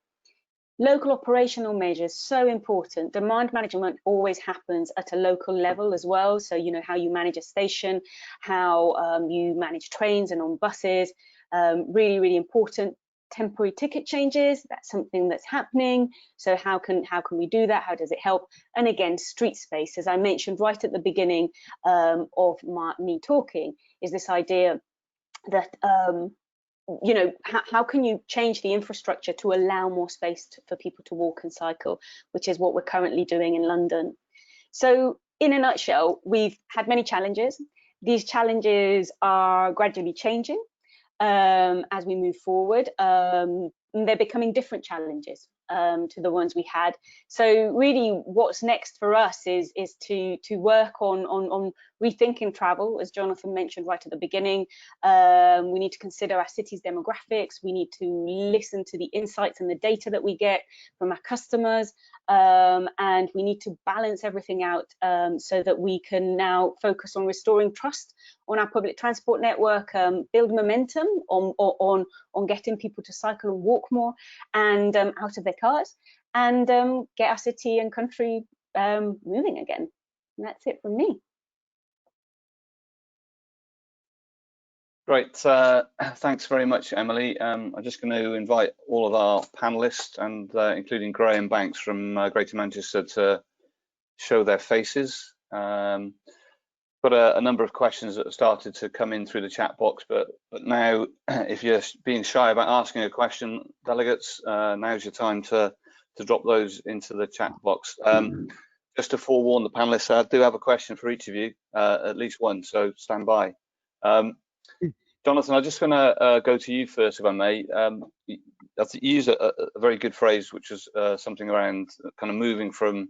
Local operational measures, so important. Demand management always happens at a local level as well. So, how you manage a station, how you manage trains and on buses, really, really important. Temporary ticket changes, that's something that's happening. So how can we do that? How does it help? And again, street space, as I mentioned right at the beginning of me talking, is this idea that how can you change the infrastructure to allow more space for people to walk and cycle, which is what we're currently doing in London. So in a nutshell, we've had many challenges. These challenges are gradually changing. as we move forward. They're becoming different challenges to the ones we had. So really what's next for us is to work on rethinking travel, as Jonathan mentioned right at the beginning. We need to consider our city's demographics. We need to listen to the insights and the data that we get from our customers. And we need to balance everything out so that we can now focus on restoring trust on our public transport network, build momentum on getting people to cycle and walk more and out of their cars, and get our city and country moving again. And that's it from me. Great, thanks very much, Emily. I'm just going to invite all of our panelists, and including Graham Banks from Greater Manchester, to show their faces. Got a number of questions that have started to come in through the chat box, but now, if you're being shy about asking a question, delegates, now's your time to drop those into the chat box. Just to forewarn the panelists, I do have a question for each of you, at least one, so stand by. Jonathan, I'm just going to go to you first, if I may. You use a very good phrase, which is something around kind of moving from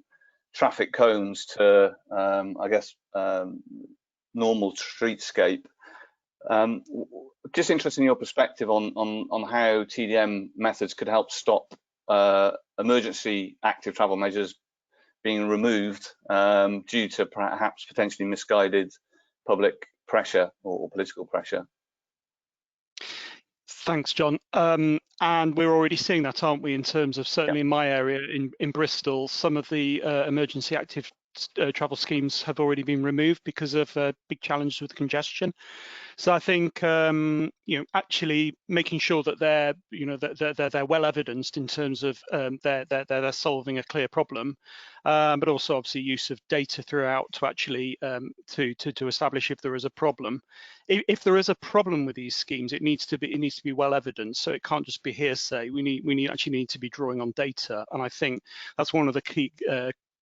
traffic cones to, I guess, normal streetscape. Just interested in your perspective on how TDM methods could help stop emergency active travel measures being removed due to perhaps potentially misguided public pressure or political pressure. Thanks, John. And we're already seeing that, aren't we, in terms of, certainly in my area in Bristol, some of the emergency active travel schemes have already been removed because of big challenges with congestion. So I think actually making sure that they're they're well evidenced in terms of they're solving a clear problem, but also obviously use of data throughout to actually to establish if there is a problem. If there is a problem with these schemes, it needs to be well evidenced. So it can't just be hearsay. We actually need to be drawing on data, and I think that's one of the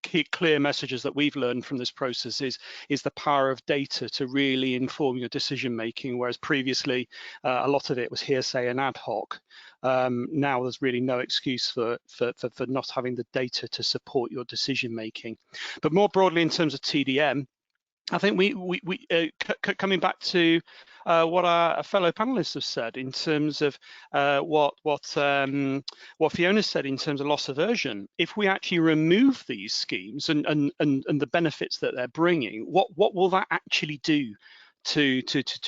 key clear messages that we've learned from this process is the power of data to really inform your decision making, whereas previously a lot of it was hearsay and ad hoc. Now there's really no excuse for not having the data to support your decision making. But more broadly, in terms of TDM, I think coming back to what our fellow panelists have said in terms of what Fiona said in terms of loss aversion. If we actually remove these schemes and the benefits that they're bringing, what will that actually do to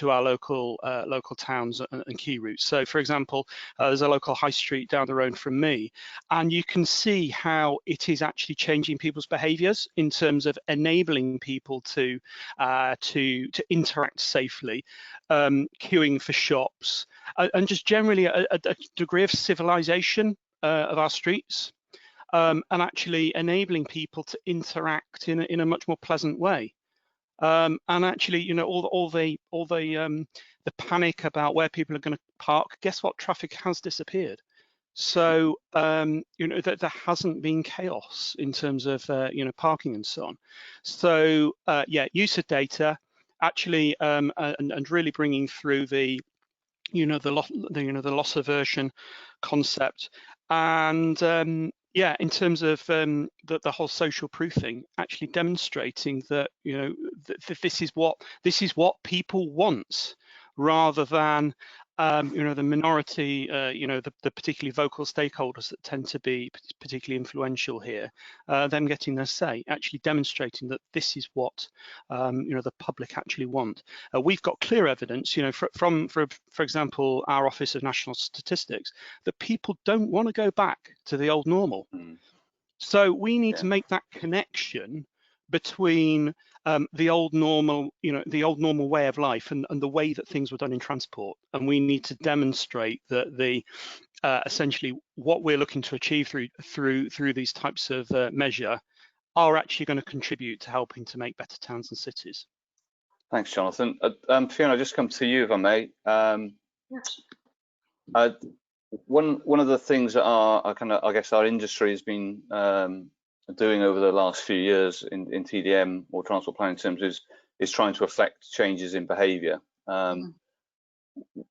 our local towns and key routes? So, for example, there's a local high street down the road from me, and you can see how it is actually changing people's behaviours in terms of enabling people to interact safely, queuing for shops, and just generally a degree of civilization of our streets, and actually enabling people to interact in a much more pleasant way. And actually, all the panic about where people are going to park, guess what? Traffic has disappeared. So there hasn't been chaos in terms of parking and so on. So yeah, use of data, actually, and really bringing through the the loss aversion concept, and yeah, in terms of the whole social proofing, actually demonstrating that this is what people want, rather than the minority, the particularly vocal stakeholders that tend to be particularly influential here, them getting their say, actually demonstrating that this is what the public actually want. We've got clear evidence, from for example, our Office of National Statistics, that people don't want to go back to the old normal. So we need to make that connection between the old normal, the old normal way of life and the way that things were done in transport. And we need to demonstrate that the essentially what we're looking to achieve through these types of measure are actually going to contribute to helping to make better towns and cities. Thanks, Jonathan. Fiona, I'll just come to you, if I may. Yes. One of the things that I guess our industry has been doing over the last few years in TDM or transport planning terms is trying to affect changes in behaviour.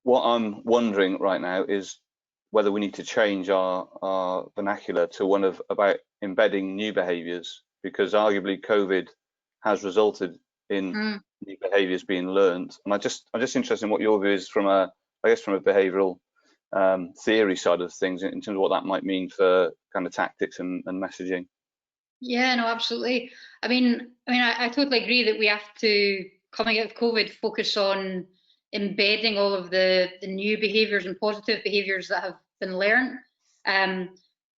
what I'm wondering right now is whether we need to change our vernacular to one of about embedding new behaviours, because arguably COVID has resulted in new behaviours being learned. And I'm just interested in what your view is from a, I guess, from a behavioural theory side of things, in terms of what that might mean for kind of tactics and messaging. Yeah, no, absolutely. I totally agree that we have to, coming out of COVID, focus on embedding all of the new behaviours and positive behaviours that have been learned.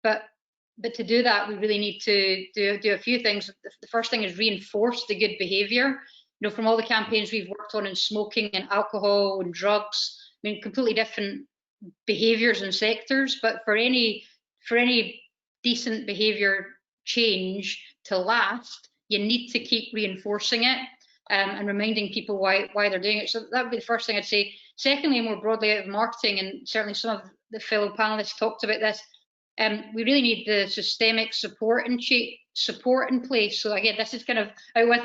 But to do that, we really need to do a few things. The first thing is reinforce the good behaviour. You know, from all the campaigns we've worked on in smoking and alcohol and drugs, I mean, completely different behaviours and sectors. But for any decent behaviour change to last, you need to keep reinforcing it and reminding people why they're doing it. So that would be the first thing I'd say. Secondly, more broadly out of marketing, and certainly some of the fellow panelists talked about this, we really need the systemic support in place. So again, this is kind of out with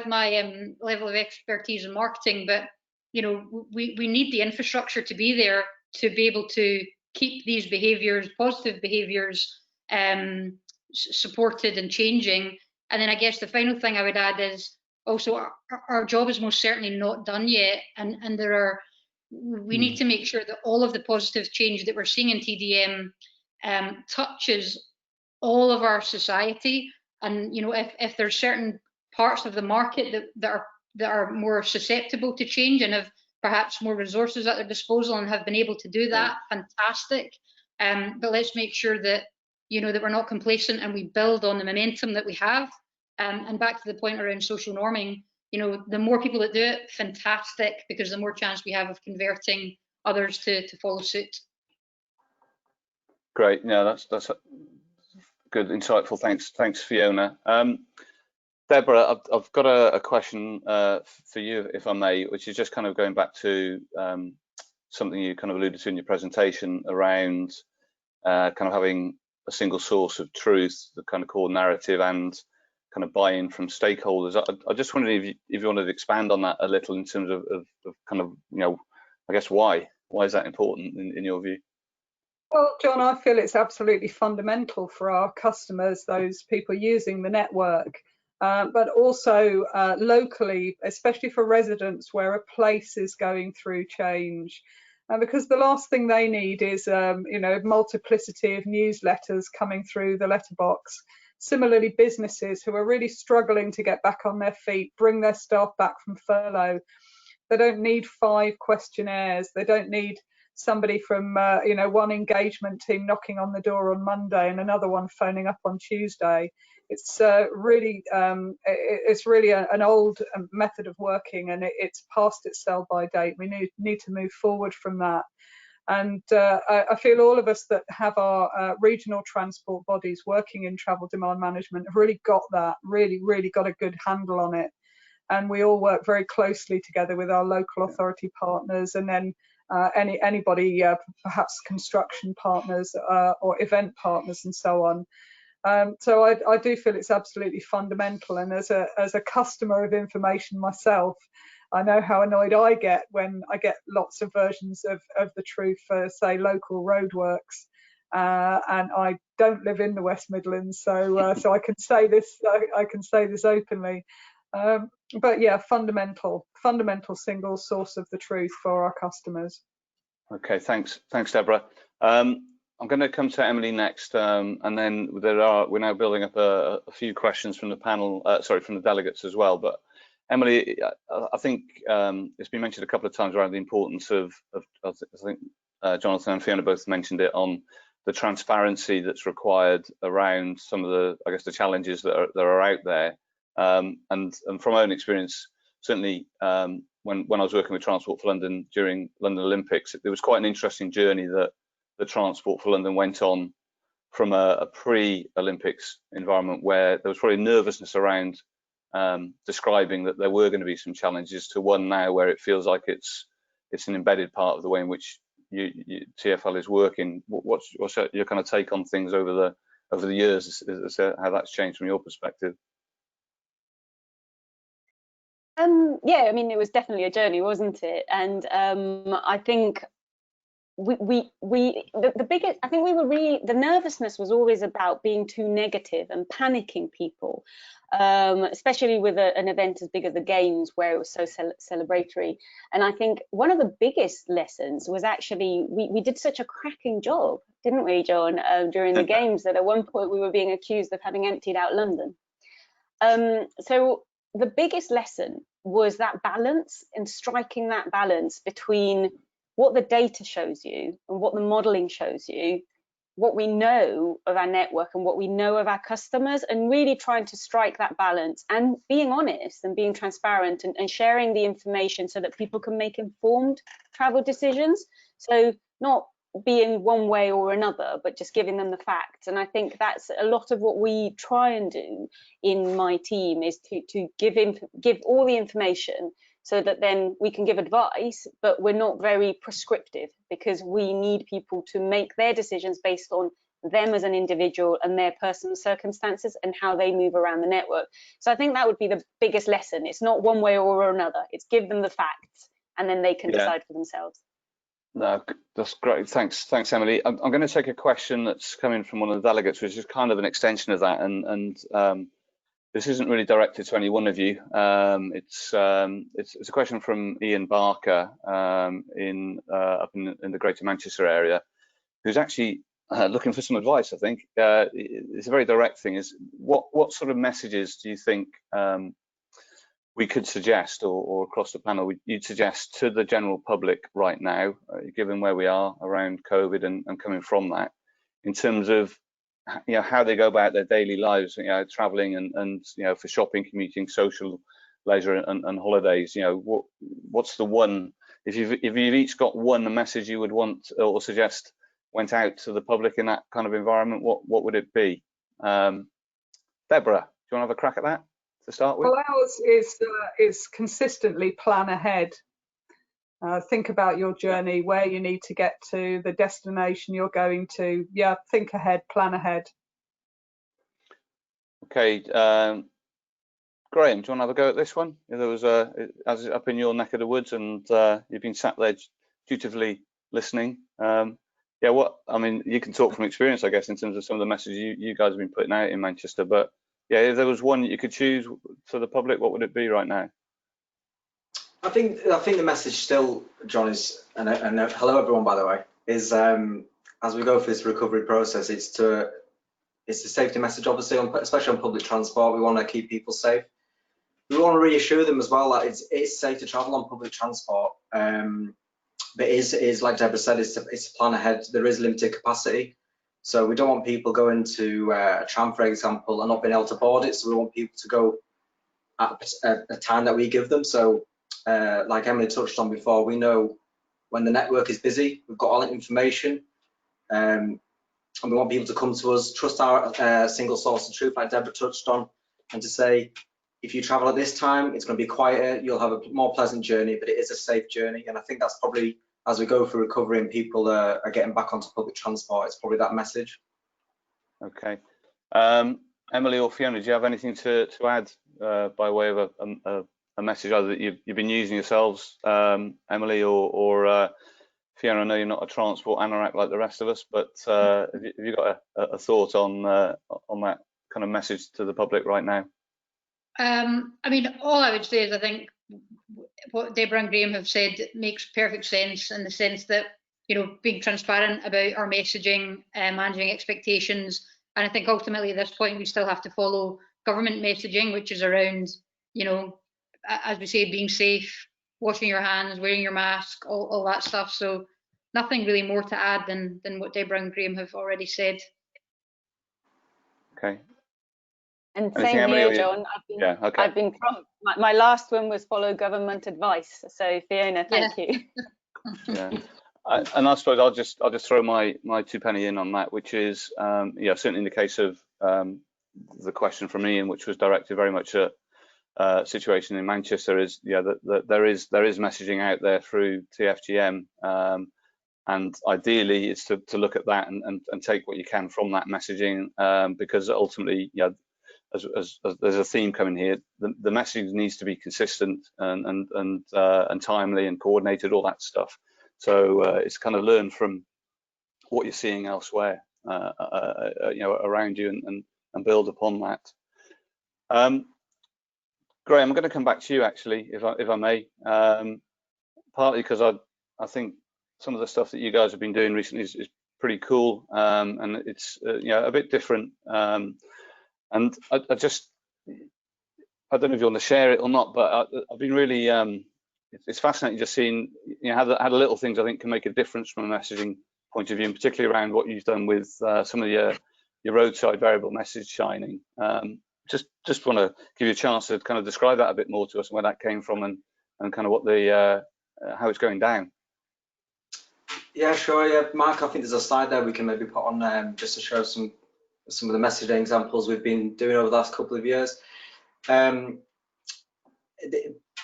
my level of expertise in marketing, but you know, we need the infrastructure to be there to be able to keep these behaviours, positive behaviours, supported and changing. And then I guess the final thing I would add is also our job is most certainly not done yet, and we need to make sure that all of the positive change that we're seeing in TDM touches all of our society. And you know, if there's certain parts of the market that are more susceptible to change and have perhaps more resources at their disposal and have been able to do that, fantastic. But let's make sure that, you know, that we're not complacent and we build on the momentum that we have. And back to the point around social norming, you know, the more people that do it, fantastic, because the more chance we have of converting others to follow suit. Great. Yeah, that's good, insightful. Thanks, Fiona. Deborah, I've got a question for you, if I may, which is just kind of going back to something you kind of alluded to in your presentation around kind of having a single source of truth, the kind of core narrative, and kind of buy-in from stakeholders. I just wondered if you wanted to expand on that a little in terms of kind of, you know, I guess why is that important in your view? Well, John, I feel it's absolutely fundamental for our customers, those people using the network, but also locally, especially for residents where a place is going through change. Because the last thing they need is, you know, multiplicity of newsletters coming through the letterbox. Similarly, businesses who are really struggling to get back on their feet, bring their staff back from furlough. They don't need 5 questionnaires. They don't need somebody from, you know, one engagement team knocking on the door on Monday and another one phoning up on Tuesday. It's really an old method of working, and it's past its sell-by date. We need to move forward from that. And I feel all of us that have our regional transport bodies working in travel demand management have really got that, really got a good handle on it. And we all work very closely together with our local authority partners, and then anybody, perhaps construction partners or event partners and so on. So I do feel it's absolutely fundamental. And as a customer of information myself, I know how annoyed I get when I get lots of versions of the truth for, say, local roadworks. And I don't live in the West Midlands, so I can say this. I can say this openly. But yeah, fundamental single source of the truth for our customers. Okay, thanks, Deborah. I'm going to come to Emily next, and then we're now building up a few questions from the panel, from the delegates as well. But Emily, I think it's been mentioned a couple of times around the importance of I think Jonathan and Fiona both mentioned it, on the transparency that's required around some of the, I guess, the challenges that are out there. And from my own experience, certainly when I was working with Transport for London during London Olympics, there was quite an interesting journey that the Transport for London went on from a pre-Olympics environment where there was probably nervousness around describing that there were going to be some challenges, to one now where it feels like it's an embedded part of the way in which TfL is working. What's your kind of take on things over the years, as how that's changed from your perspective? Yeah, I mean, it was definitely a journey, wasn't it? And I think the biggest, I think we were really, the nervousness was always about being too negative and panicking people, especially with an event as big as the Games, where it was so celebratory. And I think one of the biggest lessons was actually, we did such a cracking job, didn't we, John, during the Games, that at one point we were being accused of having emptied out London. So the biggest lesson was that balance, and striking that balance between what the data shows you and what the modeling shows you, what we know of our network and what we know of our customers, and really trying to strike that balance and being honest and being transparent and sharing the information so that people can make informed travel decisions. So not being one way or another, but just giving them the facts. And I think that's a lot of what we try and do in my team, is to give all the information, so that then we can give advice, but we're not very prescriptive, because we need people to make their decisions based on them as an individual and their personal circumstances and how they move around the network. So I think that would be the biggest lesson. It's not one way or another, it's give them the facts and then they can decide for themselves. No, that's great. Thanks, Emily. I'm going to take a question that's coming from one of the delegates, which is kind of an extension of that, and this isn't really directed to any one of you. It's a question from Ian Barker up in the Greater Manchester area, who's actually looking for some advice. I think it's a very direct thing. Is what sort of messages do you think we could suggest, or across the panel, you'd suggest to the general public right now, given where we are around COVID and coming from that, in terms of how they go about their daily lives, traveling and for shopping, commuting, social, leisure and holidays. What's the one, if you've each got one message you would want or suggest went out to the public in that kind of environment, what would it be? Deborah, do you want to have a crack at that to start with? Well, ours is consistently plan ahead. Think about your journey, where you need to get to, the destination you're going to. Yeah, think ahead, plan ahead. Okay, Graham, do you want to have a go at this one? There was as up in your neck of the woods, and you've been sat there dutifully listening. I mean, you can talk from experience, I guess, in terms of some of the messages you guys have been putting out in Manchester. But yeah, if there was one that you could choose for the public, what would it be right now? I think the message still, John, is, and hello everyone, by the way, is as we go through this recovery process, it's a safety message, obviously, especially on public transport. We want to keep people safe. We want to reassure them as well that it's safe to travel on public transport. But it is like Deborah said, it's a plan ahead. There is limited capacity, so we don't want people going to a tram, for example, and not being able to board it. So we want people to go at a time that we give them. So like Emily touched on before, we know when the network is busy, we've got all that information, and we want people to come to us, trust our single source of truth, like Deborah touched on, and to say, if you travel at this time, it's going to be quieter, you'll have a more pleasant journey, but it is a safe journey. And I think that's probably, as we go through recovery and people are getting back onto public transport, it's probably that message. Okay. Emily or Fiona, do you have anything to add by way of a message either that you've been using yourselves, Emily or Fiona? I know you're not a transport anorak like the rest of us, but have you got a thought on that kind of message to the public right now? I mean, all I would say is I think what Deborah and Graham have said makes perfect sense, in the sense that, being transparent about our messaging, managing expectations. And I think ultimately at this point, we still have to follow government messaging, which is around, as we say, being safe, washing your hands, wearing your mask, all that stuff. So nothing really more to add than what Deborah and Graham have already said. Okay. And same here, John. I've been prompt. My last one was follow government advice. So Fiona, thank you. Yeah. And I suppose I'll just throw my 2 penny in on that, which is certainly in the case of the question from Ian, which was directed very much at situation in Manchester, is that there is messaging out there through TFGM, and ideally it's to look at that and take what you can from that messaging, because ultimately as there's a theme coming here, the message needs to be consistent and timely and coordinated, all that stuff. So it's kind of learn from what you're seeing elsewhere, around you, and build upon that. Graham, I'm going to come back to you actually, if I may, partly because I think some of the stuff that you guys have been doing recently is pretty cool, and it's a bit different. And I don't know if you want to share it or not, but I've been really, it's fascinating just seeing how the little things I think can make a difference from a messaging point of view, and particularly around what you've done with some of your roadside variable message shining. Just want to give you a chance to kind of describe that a bit more to us, where that came from, and kind of what how it's going down. Yeah, sure. Yeah, Mark, I think there's a slide there we can maybe put on just to show some of the messaging examples we've been doing over the last couple of years. The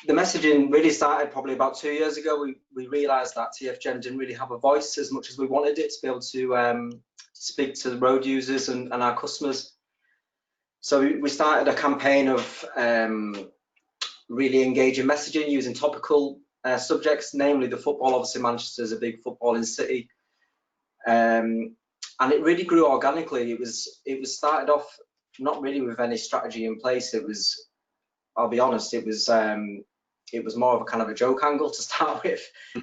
messaging really started probably about 2 years ago. We realised that TFGen didn't really have a voice as much as we wanted it to be able to speak to the road users and our customers. So we started a campaign of really engaging messaging using topical subjects, namely the football. Obviously, Manchester is a big footballing city, and it really grew organically. It was started off not really with any strategy in place. It was, I'll be honest, it was more of a kind of a joke angle to start with,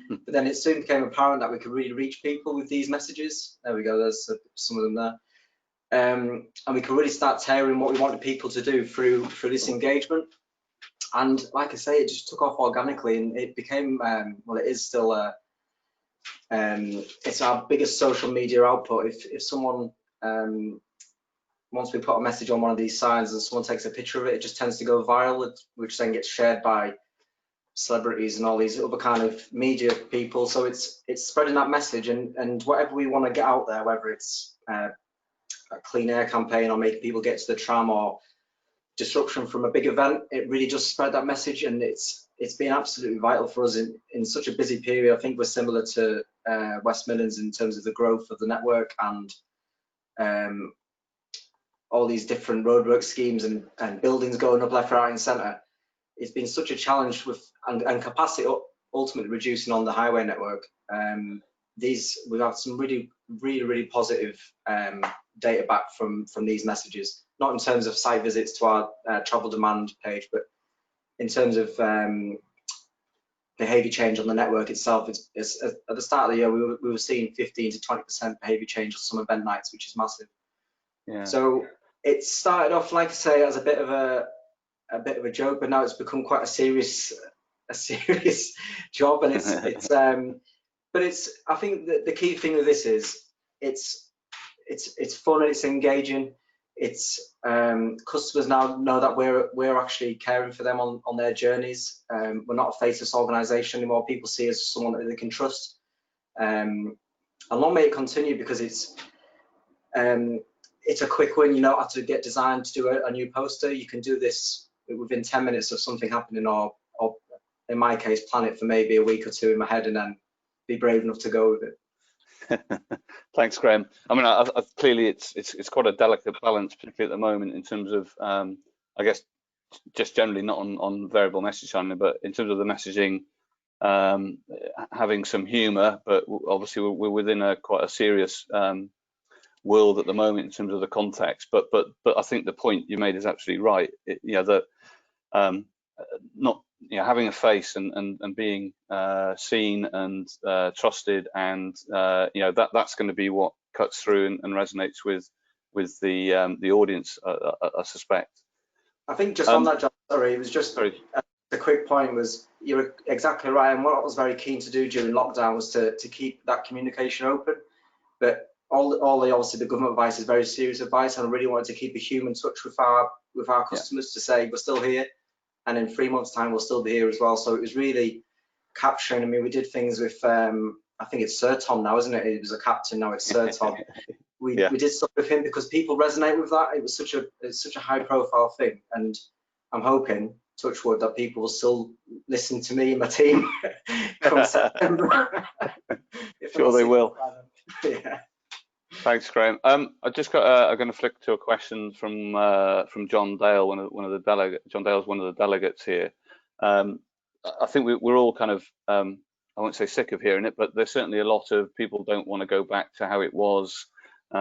but then it soon became apparent that we could really reach people with these messages. There we go. There's some of them there. And we could really start tailoring what we wanted people to do through this engagement. And like I say, it just took off organically, and it became well, it is still it's our biggest social media output. If someone once we put a message on one of these signs and someone takes a picture of it, it just tends to go viral, which then gets shared by celebrities and all these other kind of media people. So it's spreading that message, and whatever we want to get out there, whether it's a clean air campaign or making people get to the tram or disruption from a big event, it really just spread that message, and it's been absolutely vital for us in such a busy period. I think we're similar to West Midlands in terms of the growth of the network and all these different roadwork schemes and buildings going up left, right and centre. It's been such a challenge with and capacity ultimately reducing on the highway network. We've had some really positive data back from these messages, not in terms of site visits to our travel demand page, but in terms of behaviour change on the network itself. It's at the start of the year we were seeing 15 to 20% behaviour change on some event nights, which is massive. Yeah. So it started off, like I say, as a bit of a joke, but now it's become quite a serious job, and it's I think that the key thing with this is it's fun and it's engaging. It's customers now know that we're actually caring for them on their journeys. We're not a faceless organisation anymore. People see us as someone that they can trust. And long may it continue, because it's a quick win. You don't have to get designed to do a new poster. You can do this within 10 minutes of something happening, or in my case, plan it for maybe a week or two in my head and then be brave enough to go with it. Thanks, Graham. I mean, clearly it's quite a delicate balance, particularly at the moment, in terms of I guess just generally not on variable message shining, but in terms of the messaging, having some humour, but obviously we're within quite a serious world at the moment in terms of the context. But I think the point you made is absolutely right. That not having a face and being seen and trusted, and that's going to be what cuts through and resonates with the audience, I suspect. I think just on that, John, sorry, it was just a quick point. Was you're exactly right, and what I was very keen to do during lockdown was to keep that communication open. But obviously the government advice is very serious advice, and I really wanted to keep a human touch with our customers, to say we're still here, and in 3 months' time we'll still be here as well. So it was really capturing. I mean, we did things with I think it's Sir Tom now, isn't it? It was a captain, now it's Sir Tom. We did stuff with him because people resonate with that. It was such a high profile thing, and I'm hoping, touch wood, that people will still listen to me and my team come September. Sure they will. Yeah. Thanks, Graham. I just got. I'm going to flick to a question from John Dale, one of the delegates. John Dale's one of the delegates here. I think we're all kind of. I won't say sick of hearing it, but there's certainly a lot of people don't want to go back to how it was. You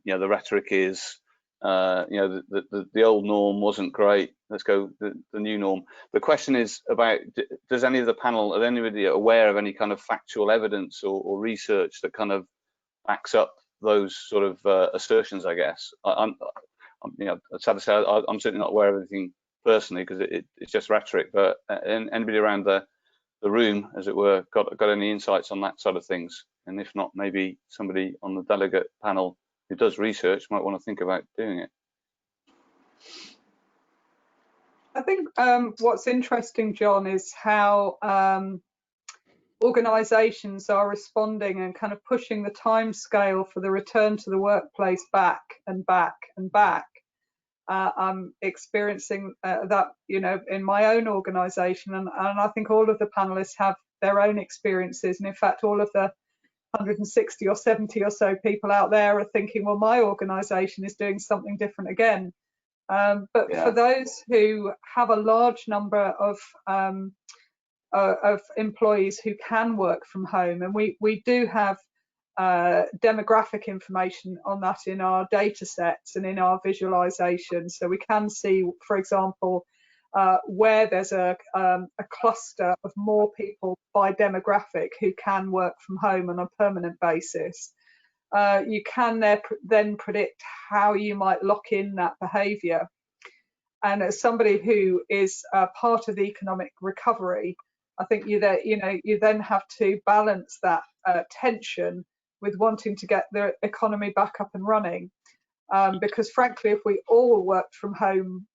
know, the rhetoric is, you know, the old norm wasn't great. Let's go the new norm. The question is about, does any of the panel, are anybody aware of any kind of factual evidence or research that kind of backs up those sort of assertions? I guess I'm you know, sad to say I'm certainly not aware of anything personally, because it's just rhetoric. But anybody around the room, as it were, got any insights on that side of things? And if not, maybe somebody on the delegate panel who does research might want to think about doing it. I think what's interesting, John, is how organisations are responding and kind of pushing the time scale for the return to the workplace back and back and back. I'm experiencing that, you know, in my own organisation, and I think all of the panellists have their own experiences, and in fact all of the 160 or 70 or so people out there are thinking, well, my organisation is doing something different again. But for those who have a large number of employees who can work from home, and we do have demographic information on that in our data sets and in our visualization, so we can see, for example, where there's a cluster of more people by demographic who can work from home on a permanent basis. You can then predict how you might lock in that behaviour. And as somebody who is part of the economic recovery, I think you then have to balance that tension with wanting to get the economy back up and running, because frankly, if we all worked from home,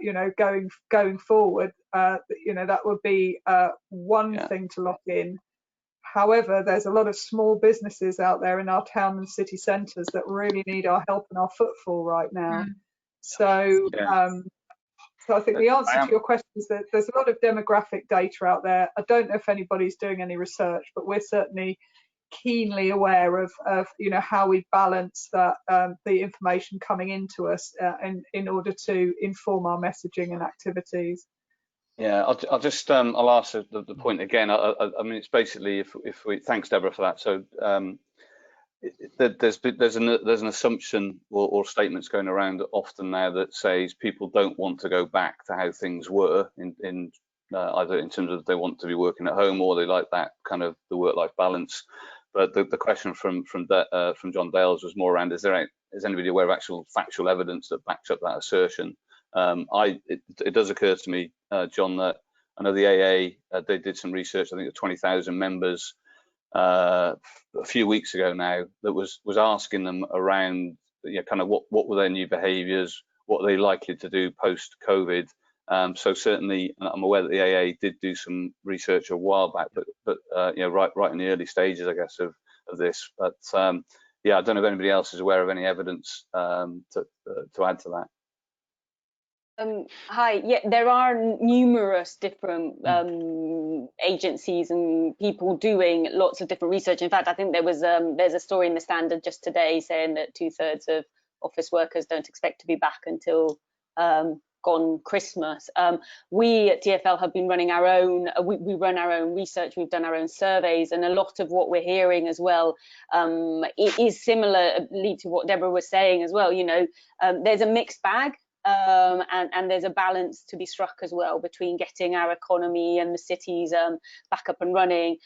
you know, going forward, you know, that would be one thing to lock in. However, there's a lot of small businesses out there in our town and city centres that really need our help and our footfall right now. So, so I think the answer to your question is that there's a lot of demographic data out there. I don't know if anybody's doing any research, but we're certainly keenly aware of you know, how we balance that the information coming into us in order to inform our messaging and activities. Yeah, I'll just I'll ask the point again. I mean, it's basically, if we, thanks Deborah for that. So there's an assumption or statements going around often now that says people don't want to go back to how things were in either in terms of they want to be working at home or they like that kind of the work-life balance. But the question from John Dales was more around, is anybody aware of actual factual evidence that backs up that assertion? It does occur to me, John, that I know the AA, they did some research, I think 20,000 members a few weeks ago now, that was asking them around, you know, kind of what were their new behaviours, what are they likely to do post-COVID. So certainly, I'm aware that the AA did do some research a while back, but you know, right in the early stages, I guess, of this. But yeah, I don't know if anybody else is aware of any evidence to add to that. Hi, yeah, there are numerous different agencies and people doing lots of different research. In fact, I think there's a story in the Standard just today saying that 2/3 of office workers don't expect to be back until gone Christmas. We at TfL have been running our own, we run our own research, we've done our own surveys, and a lot of what we're hearing as well, it is similarly to what Deborah was saying as well. You know, there's a mixed bag. And there's a balance to be struck as well between getting our economy and the cities back up and running.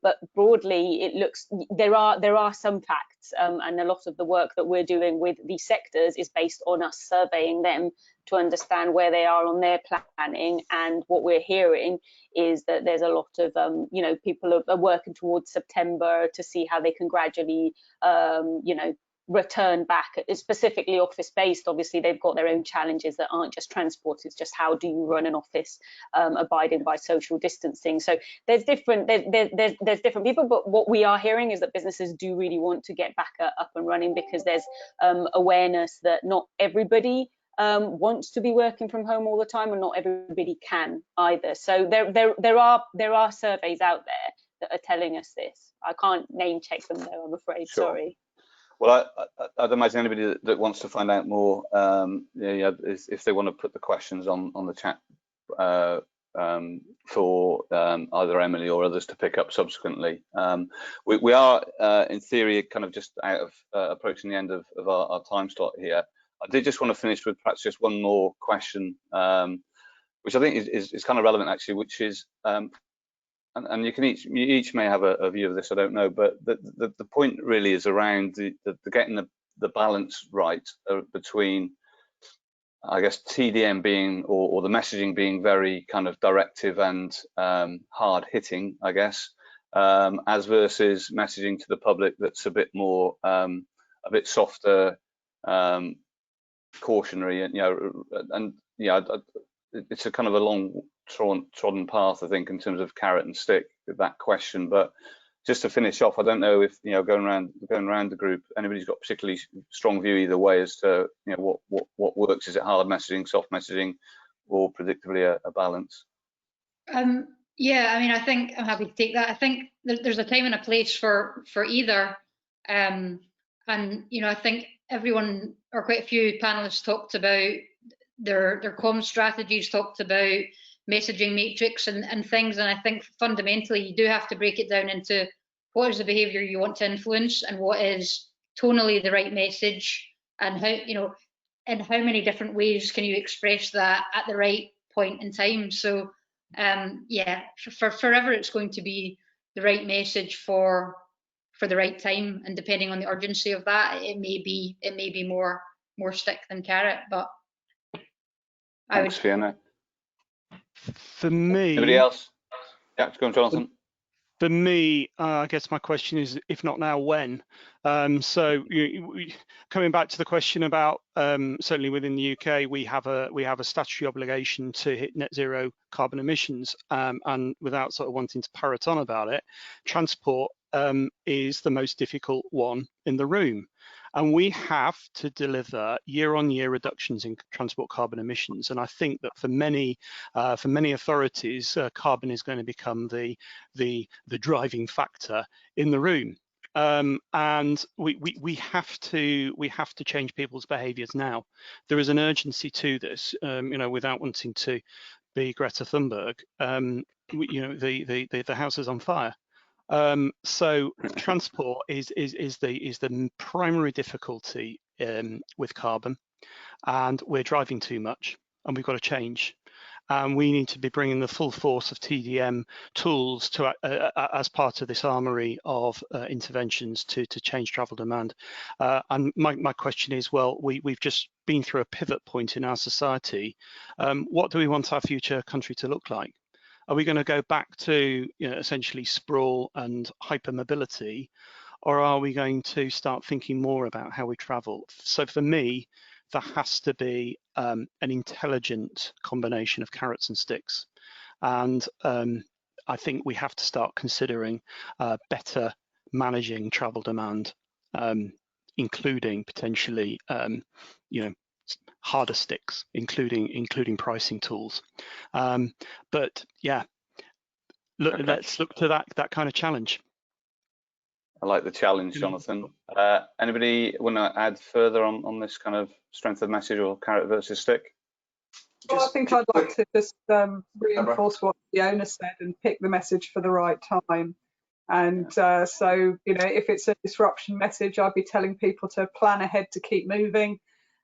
But broadly, it looks there are some facts, and a lot of the work that we're doing with these sectors is based on us surveying them to understand where they are on their planning. And what we're hearing is that there's a lot of you know, people are working towards September to see how they can gradually you know, return back, specifically office based. Obviously they've got their own challenges that aren't just transport, it's just how do you run an office abiding by social distancing. So there's different people, but what we are hearing is that businesses do really want to get back up and running, because there's awareness that not everybody wants to be working from home all the time, and not everybody can either. So there are surveys out there that are telling us this. I can't name check them though, I'm afraid. Sure. Sorry. Well, I'd imagine anybody that wants to find out more, if they want to put the questions on the chat for either Emily or others to pick up subsequently. We are, in theory, kind of just out of approaching the end of our time slot here. I did just want to finish with perhaps just one more question, which I think is kind of relevant actually, which is, and you each may have a view of this, I don't know, but the point really is around the getting the balance right between, I guess, TDM being, or the messaging being very kind of directive and hard hitting, I guess, as versus messaging to the public that's a bit more, a bit softer, cautionary, and it's a kind of a long trodden path, I think, in terms of carrot and stick with that question. But just to finish off, I don't know if going around the group, anybody's got a particularly strong view either way as to what works. Is it hard messaging, soft messaging, or predictably a balance? Yeah, I mean, I think I'm happy to take that. I think there's a time and a place for either, and I think everyone, or quite a few panelists, talked about their comm strategies, talked about messaging matrix and things, and I think fundamentally you do have to break it down into what is the behavior you want to influence and what is tonally the right message, and how, in how many different ways can you express that at the right point in time. So yeah, for forever it's going to be the right message for the right time, and depending on the urgency of that, it may be more stick than carrot. But Thanks, Fiona. For me, anybody else? Yeah, go on, Jonathan. For me, I guess my question is, if not now, when? So coming back to the question about, certainly within the UK, we have a statutory obligation to hit net zero carbon emissions, and without sort of wanting to parrot on about it, transport is the most difficult one in the room. And we have to deliver year-on-year reductions in transport carbon emissions. And I think that for many authorities, carbon is going to become the driving factor in the room. And we have to change people's behaviours now. There is an urgency to this, without wanting to be Greta Thunberg. The house is on fire. So transport is the primary difficulty with carbon, and we're driving too much, and we've got to change. And we need to be bringing the full force of TDM tools to as part of this armory of interventions to change travel demand. And my question is, well, we've just been through a pivot point in our society. What do we want our future country to look like? Are we going to go back to essentially sprawl and hypermobility, or are we going to start thinking more about how we travel? So for me, there has to be an intelligent combination of carrots and sticks, and I think we have to start considering better managing travel demand, including potentially harder sticks, including pricing tools. But yeah, okay. Let's look to that kind of challenge. I like the challenge, Jonathan. Anybody want to add further on this kind of strength of message or carrot versus stick? Well, I think I'd like to just reinforce what Fiona said and pick the message for the right time. And so, if it's a disruption message, I'd be telling people to plan ahead to keep moving.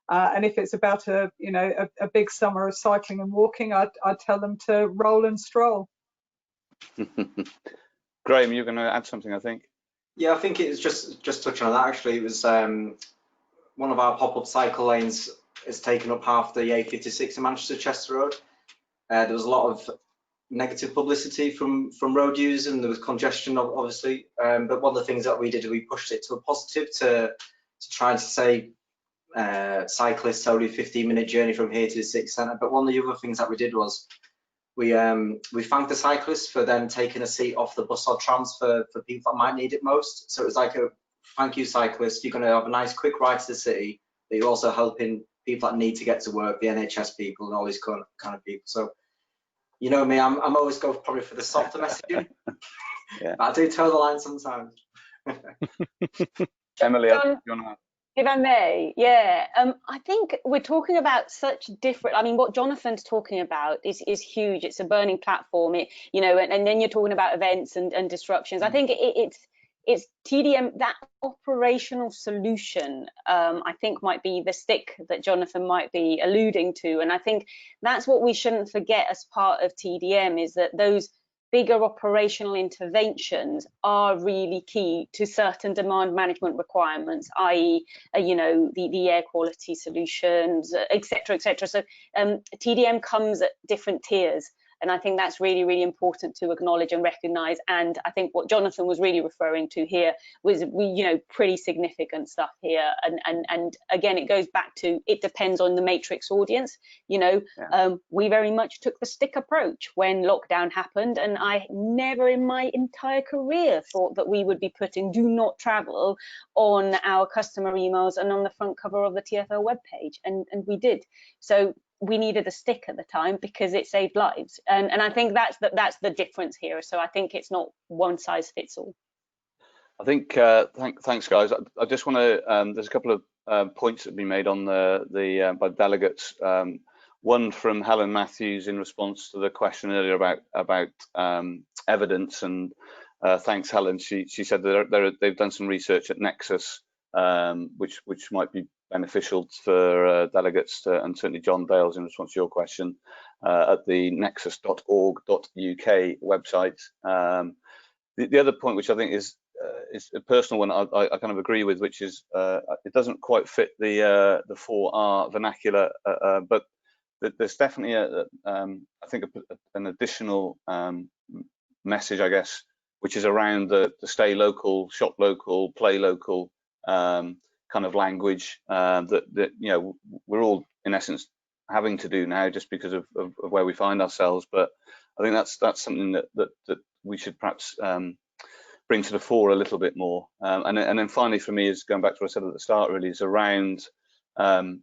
And if it's about a big summer of cycling and walking, I'd tell them to roll and stroll. Graham, you're going to add something, I think. Yeah, I think it was just touching on that. Actually, it was one of our pop-up cycle lanes has taken up half the A56 in Manchester Chester Road. There was a lot of negative publicity from road users, and there was congestion, obviously. But one of the things that we did, we pushed it to a positive to try and say cyclists only 15-minute journey from here to the city centre. But one of the other things that we did was we thanked the cyclists for then taking a seat off the bus or trams for people that might need it most. So it was like a thank you, cyclists. You're going to have a nice quick ride to the city, but you're also helping people that need to get to work, the NHS people and all these kind of people. So you know me, I'm always go probably for the softer messaging. Yeah. But I do toe the line sometimes. Emily, John, do you want to? if I may, yeah, I think we're talking about such different. I mean, what Jonathan's talking about is huge. It's a burning platform. You know, and then you're talking about events and disruptions. I think it's TDM, that operational solution. I think might be the stick that Jonathan might be alluding to, and I think that's what we shouldn't forget as part of TDM, is that those bigger operational interventions are really key to certain demand management requirements, i.e., you know, the air quality solutions, etc., etc. So TDM comes at different tiers, and I think that's really, really important to acknowledge and recognise. And I think what Jonathan was really referring to here was, you know, pretty significant stuff here. And again, it goes back to, it depends on the matrix audience. You know, we very much took the stick approach when lockdown happened, and I never in my entire career thought that we would be putting "do not travel" on our customer emails and on the front cover of the TfL webpage, and we did. So we needed a stick at the time because it saved lives, and I think that's the difference here. So I think it's not one size fits all. I think thanks guys. I just want to there's a couple of points that have been made on by delegates. One from Helen Matthews in response to the question earlier about evidence, and thanks Helen. She said that they've done some research at Nexus, which might be beneficial for delegates, and certainly John Dales in response to your question, at the nexus.org.uk website. The other point, which I think is a personal one, I kind of agree with, which is it doesn't quite fit the 4R vernacular, but there's definitely I think an additional message, I guess, which is around the stay local, shop local, play local kind of language that you know we're all in essence having to do now just because of where we find ourselves. But I think that's something that we should perhaps bring to the fore a little bit more. And then finally for me is going back to what I said at the start, really, is around the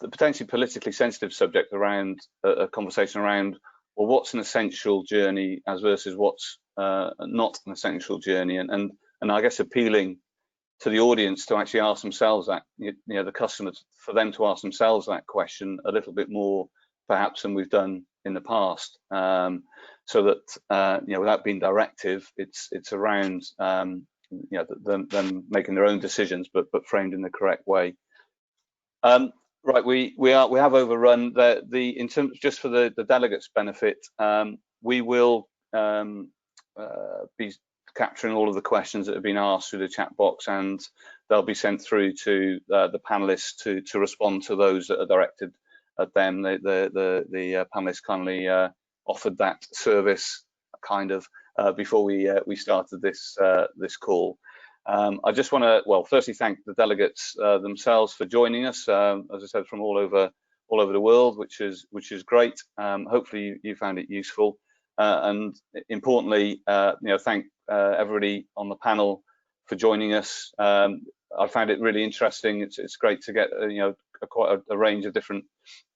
potentially politically sensitive subject around a conversation around, well, what's an essential journey as versus what's not an essential journey, and I guess appealing to the audience to actually ask themselves that, you know, the customers, for them to ask themselves that question a little bit more perhaps than we've done in the past, so that you know, without being directive, it's around you know, them making their own decisions, but framed in the correct way. Right, we have overrun in terms, just for the delegates' benefit. We will be capturing all of the questions that have been asked through the chat box, and they'll be sent through to the panelists to respond to those that are directed at them. The panelists kindly offered that service kind of before we started this call. I just want to, well, firstly thank the delegates themselves for joining us, as I said, from all over the world, which is great. Hopefully you found it useful, and importantly, you know, thank everybody on the panel for joining us. I found it really interesting. It's great to get you know, quite a range of different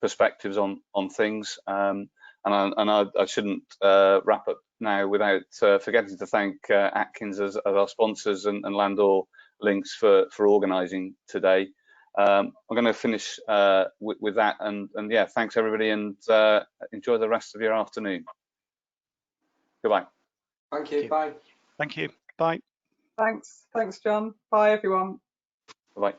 perspectives on things. And I shouldn't wrap up now without forgetting to thank Atkins as our sponsors and Landor Links for organising today. I'm going to finish with that, and yeah, thanks everybody, and enjoy the rest of your afternoon. Goodbye. Thank you. Bye. Thank you. Bye. Thanks, John. Bye, everyone. Bye.